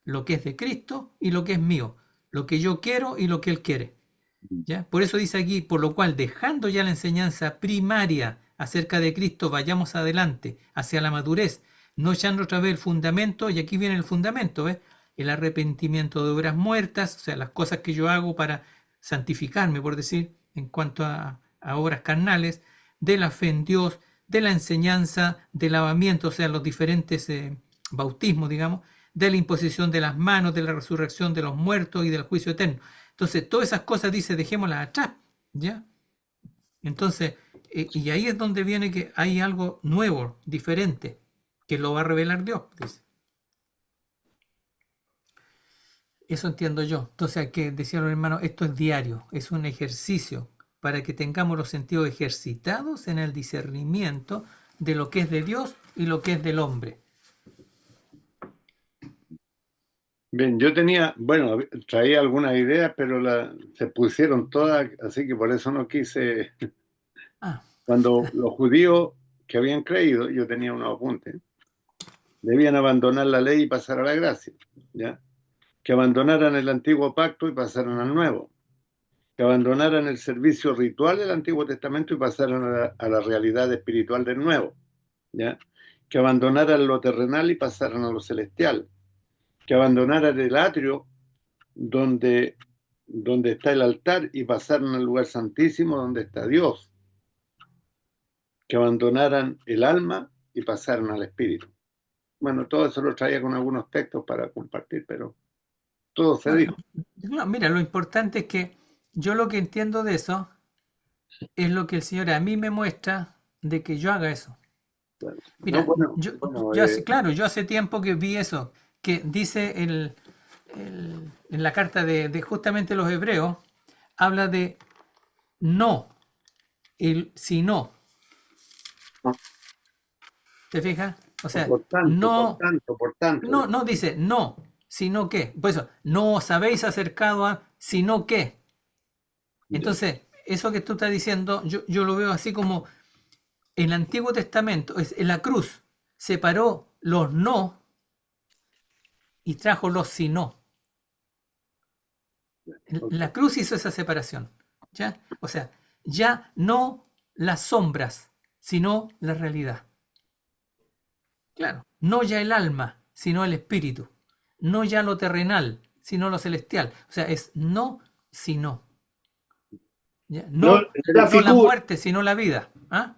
lo que es de Cristo y lo que es mío, lo que yo quiero y lo que Él quiere. ¿Ya? Por eso dice aquí, por lo cual, dejando ya la enseñanza primaria acerca de Cristo, vayamos adelante, hacia la madurez, no echando otra vez el fundamento, y aquí viene el fundamento, ¿ves? El arrepentimiento de obras muertas, o sea, las cosas que yo hago para santificarme, por decir, en cuanto a obras carnales, de la fe en Dios, de la enseñanza, del lavamiento, o sea, los diferentes bautismos, digamos, de la imposición de las manos, de la resurrección de los muertos y del juicio eterno. Entonces, todas esas cosas dice, dejémoslas atrás, ¿ya? Entonces, y ahí es donde viene que hay algo nuevo, diferente, que lo va a revelar Dios, dice. Eso entiendo yo. Entonces, hay que decir a los hermanos, esto es diario, es un ejercicio para que tengamos los sentidos ejercitados en el discernimiento de lo que es de Dios y lo que es del hombre. Bien, yo tenía, bueno, traía algunas ideas, pero se pusieron todas, así que por eso no quise. Ah, Cuando los judíos que habían creído, yo tenía unos apuntes, debían abandonar la ley y pasar a la gracia, ¿ya? que abandonaran el antiguo pacto y pasaran al nuevo, que abandonaran el servicio ritual del Antiguo Testamento y pasaran a la realidad espiritual del nuevo, ¿ya? Que abandonaran lo terrenal y pasaran a lo celestial, que abandonaran el atrio donde, donde está el altar y pasaran al lugar santísimo donde está Dios, que abandonaran el alma y pasaran al espíritu. Bueno, todo eso lo traía con algunos textos para compartir, pero todo se No, dijo. no, mira, lo importante es que yo lo que entiendo de eso es lo que el Señor a mí me muestra de que yo haga eso. No, Mira, bueno, bueno, claro, yo hace tiempo que vi eso, que dice en la carta de justamente los hebreos, habla de no, el si no, ¿te fijas? O sea, por tanto, por no, tanto, por tanto. no dice no, sino que, por eso, no os habéis acercado a, sino que. Entonces, eso que tú estás diciendo, yo lo veo así como en el Antiguo Testamento, en la cruz, separó los no y trajo los si no. La cruz hizo esa separación, ¿ya? O sea, ya no las sombras, sino la realidad. Claro, no ya el alma, sino el espíritu. No ya lo terrenal, sino lo celestial. O sea, es no, sino. ¿Ya? No, No, la no la figura muerte, sino la vida. ¿Ah?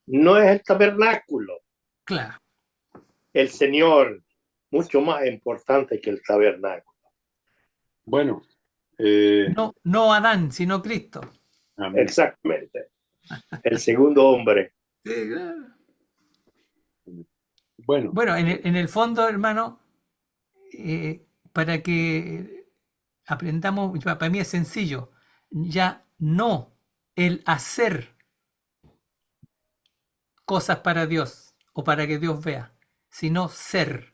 no es el tabernáculo, Claro. el Señor, mucho más importante que el tabernáculo. Bueno, No, no Adán, sino Cristo. amén. Exactamente. El segundo hombre. Sí, claro. Bueno, Bueno, en el fondo, hermano, para que aprendamos, para mí es sencillo, ya no el hacer cosas para Dios o para que Dios vea, sino ser.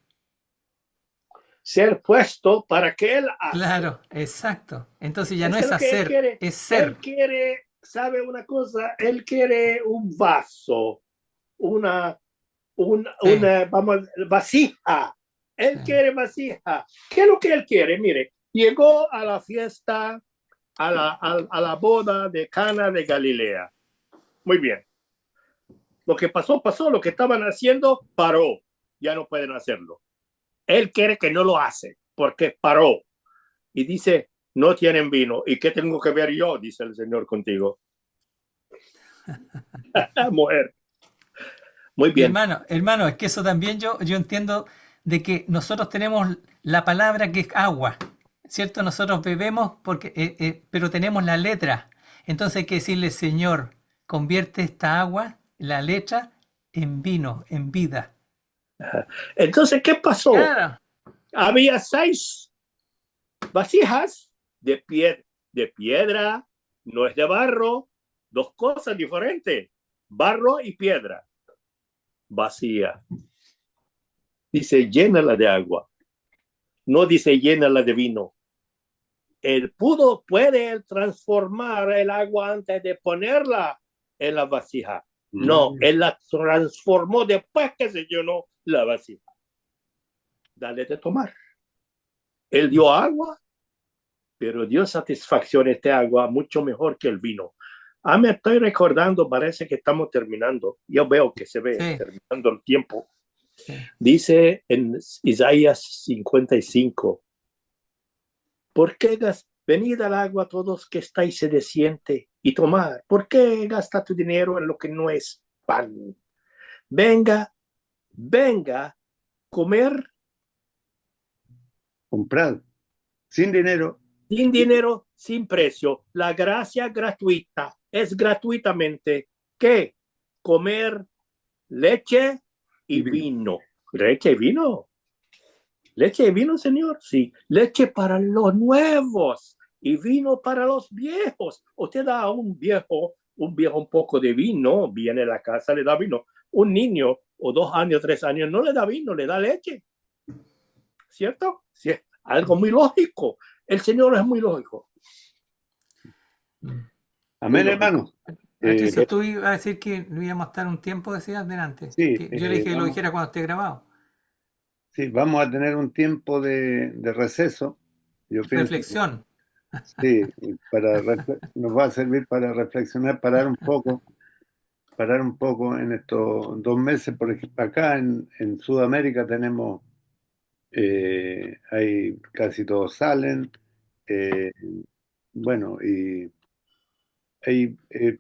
Ser puesto para que Él hace. Claro, exacto. Entonces ya no Eso es lo que Él hacer, quiere. es ser. Él quiere, ¿sabe una cosa? Él quiere un vaso, una Sí, vamos, vasija. Él sí. quiere vasija. ¿Qué es lo que Él quiere? Mire, llegó a la fiesta, a la boda de Cana de Galilea. Muy bien. Lo que pasó, pasó. Lo que estaban haciendo, paró. Ya no pueden hacerlo. Él quiere que no lo hace, porque paró. Y dice, no tienen vino. ¿Y qué tengo que ver yo? Dice el Señor contigo. Mujer. Muy bien. Hermano, es que eso también yo entiendo de que nosotros tenemos la palabra que es agua, ¿cierto? Nosotros bebemos porque, pero tenemos la letra. Entonces hay que decirle, Señor, convierte esta agua, la letra, en vino, en vida. Entonces, ¿qué pasó? Claro. Había 6 vasijas de piedra, no es de barro, 2 cosas diferentes, barro y piedra, vacía. Dice, llénala de agua, no dice llénala de vino. Él puede transformar el agua antes de ponerla en la vasija. No, él la transformó después que se llenó la vasija. Dale de tomar. Él dio agua, pero dio satisfacción este agua mucho mejor que el vino. Me estoy recordando, parece que estamos terminando. Yo veo que se ve terminando el tiempo. Sí. Dice en Isaías 55, ¿por qué venid al agua todos que estáis sedecientes y tomad? ¿Por qué gasta tu dinero en lo que no es pan? Venga, comer. Comprad, sin dinero. Sin dinero, sin precio. La gracia gratuita es gratuitamente que comer leche y vino. Leche y vino. Leche y vino, Señor. Sí. Leche para los nuevos y vino para los viejos. Usted da a un viejo un poco de vino, viene a la casa, le da vino. Un niño o 2 años, 3 años, no le da vino, le da leche. ¿Cierto? Sí, algo muy lógico. El Señor es muy lógico. Amén, hermano. Patricio, tú ibas a decir que lo íbamos a estar un tiempo, decías, delante. Sí, Que yo le dije que lo dijera cuando esté grabado. Sí, vamos a tener un tiempo de receso. Yo pienso que Reflexión. sí, y nos va a servir para reflexionar, parar un poco en estos 2 meses. Por ejemplo, acá en Sudamérica tenemos, hay casi todos salen, eh, bueno, y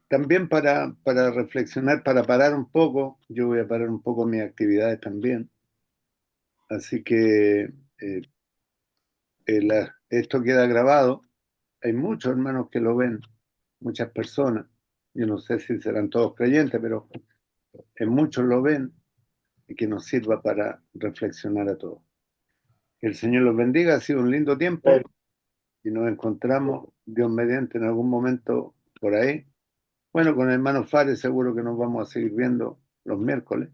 también para reflexionar, para parar un poco, yo voy a parar un poco mis actividades también. Así que esto queda grabado. Hay muchos hermanos que lo ven, muchas personas. Yo no sé si serán todos creyentes, pero en muchos lo ven y que nos sirva para reflexionar a todos. Que el Señor los bendiga, ha sido un lindo tiempo y nos encontramos, Dios mediante, en algún momento por ahí. Bueno, con el hermano Fares seguro que nos vamos a seguir viendo los miércoles.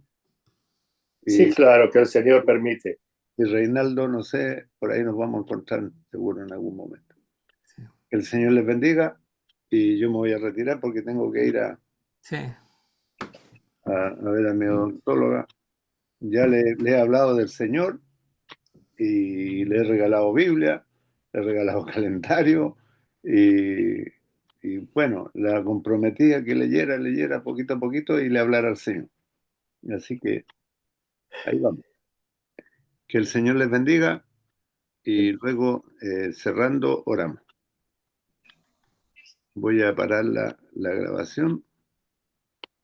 Sí, Y, claro, que el Señor permite. y Reinaldo, no sé, por ahí nos vamos a encontrar seguro en algún momento. Que el Señor les bendiga y yo me voy a retirar porque tengo que ir Sí, a ver a mi odontóloga. Ya le he hablado del Señor y le he regalado Biblia, le he regalado calendario y, y bueno, la comprometía que leyera poquito a poquito y le hablara al Señor. Así que ahí vamos. Que el Señor les bendiga y luego cerrando, oramos. Voy a parar la grabación.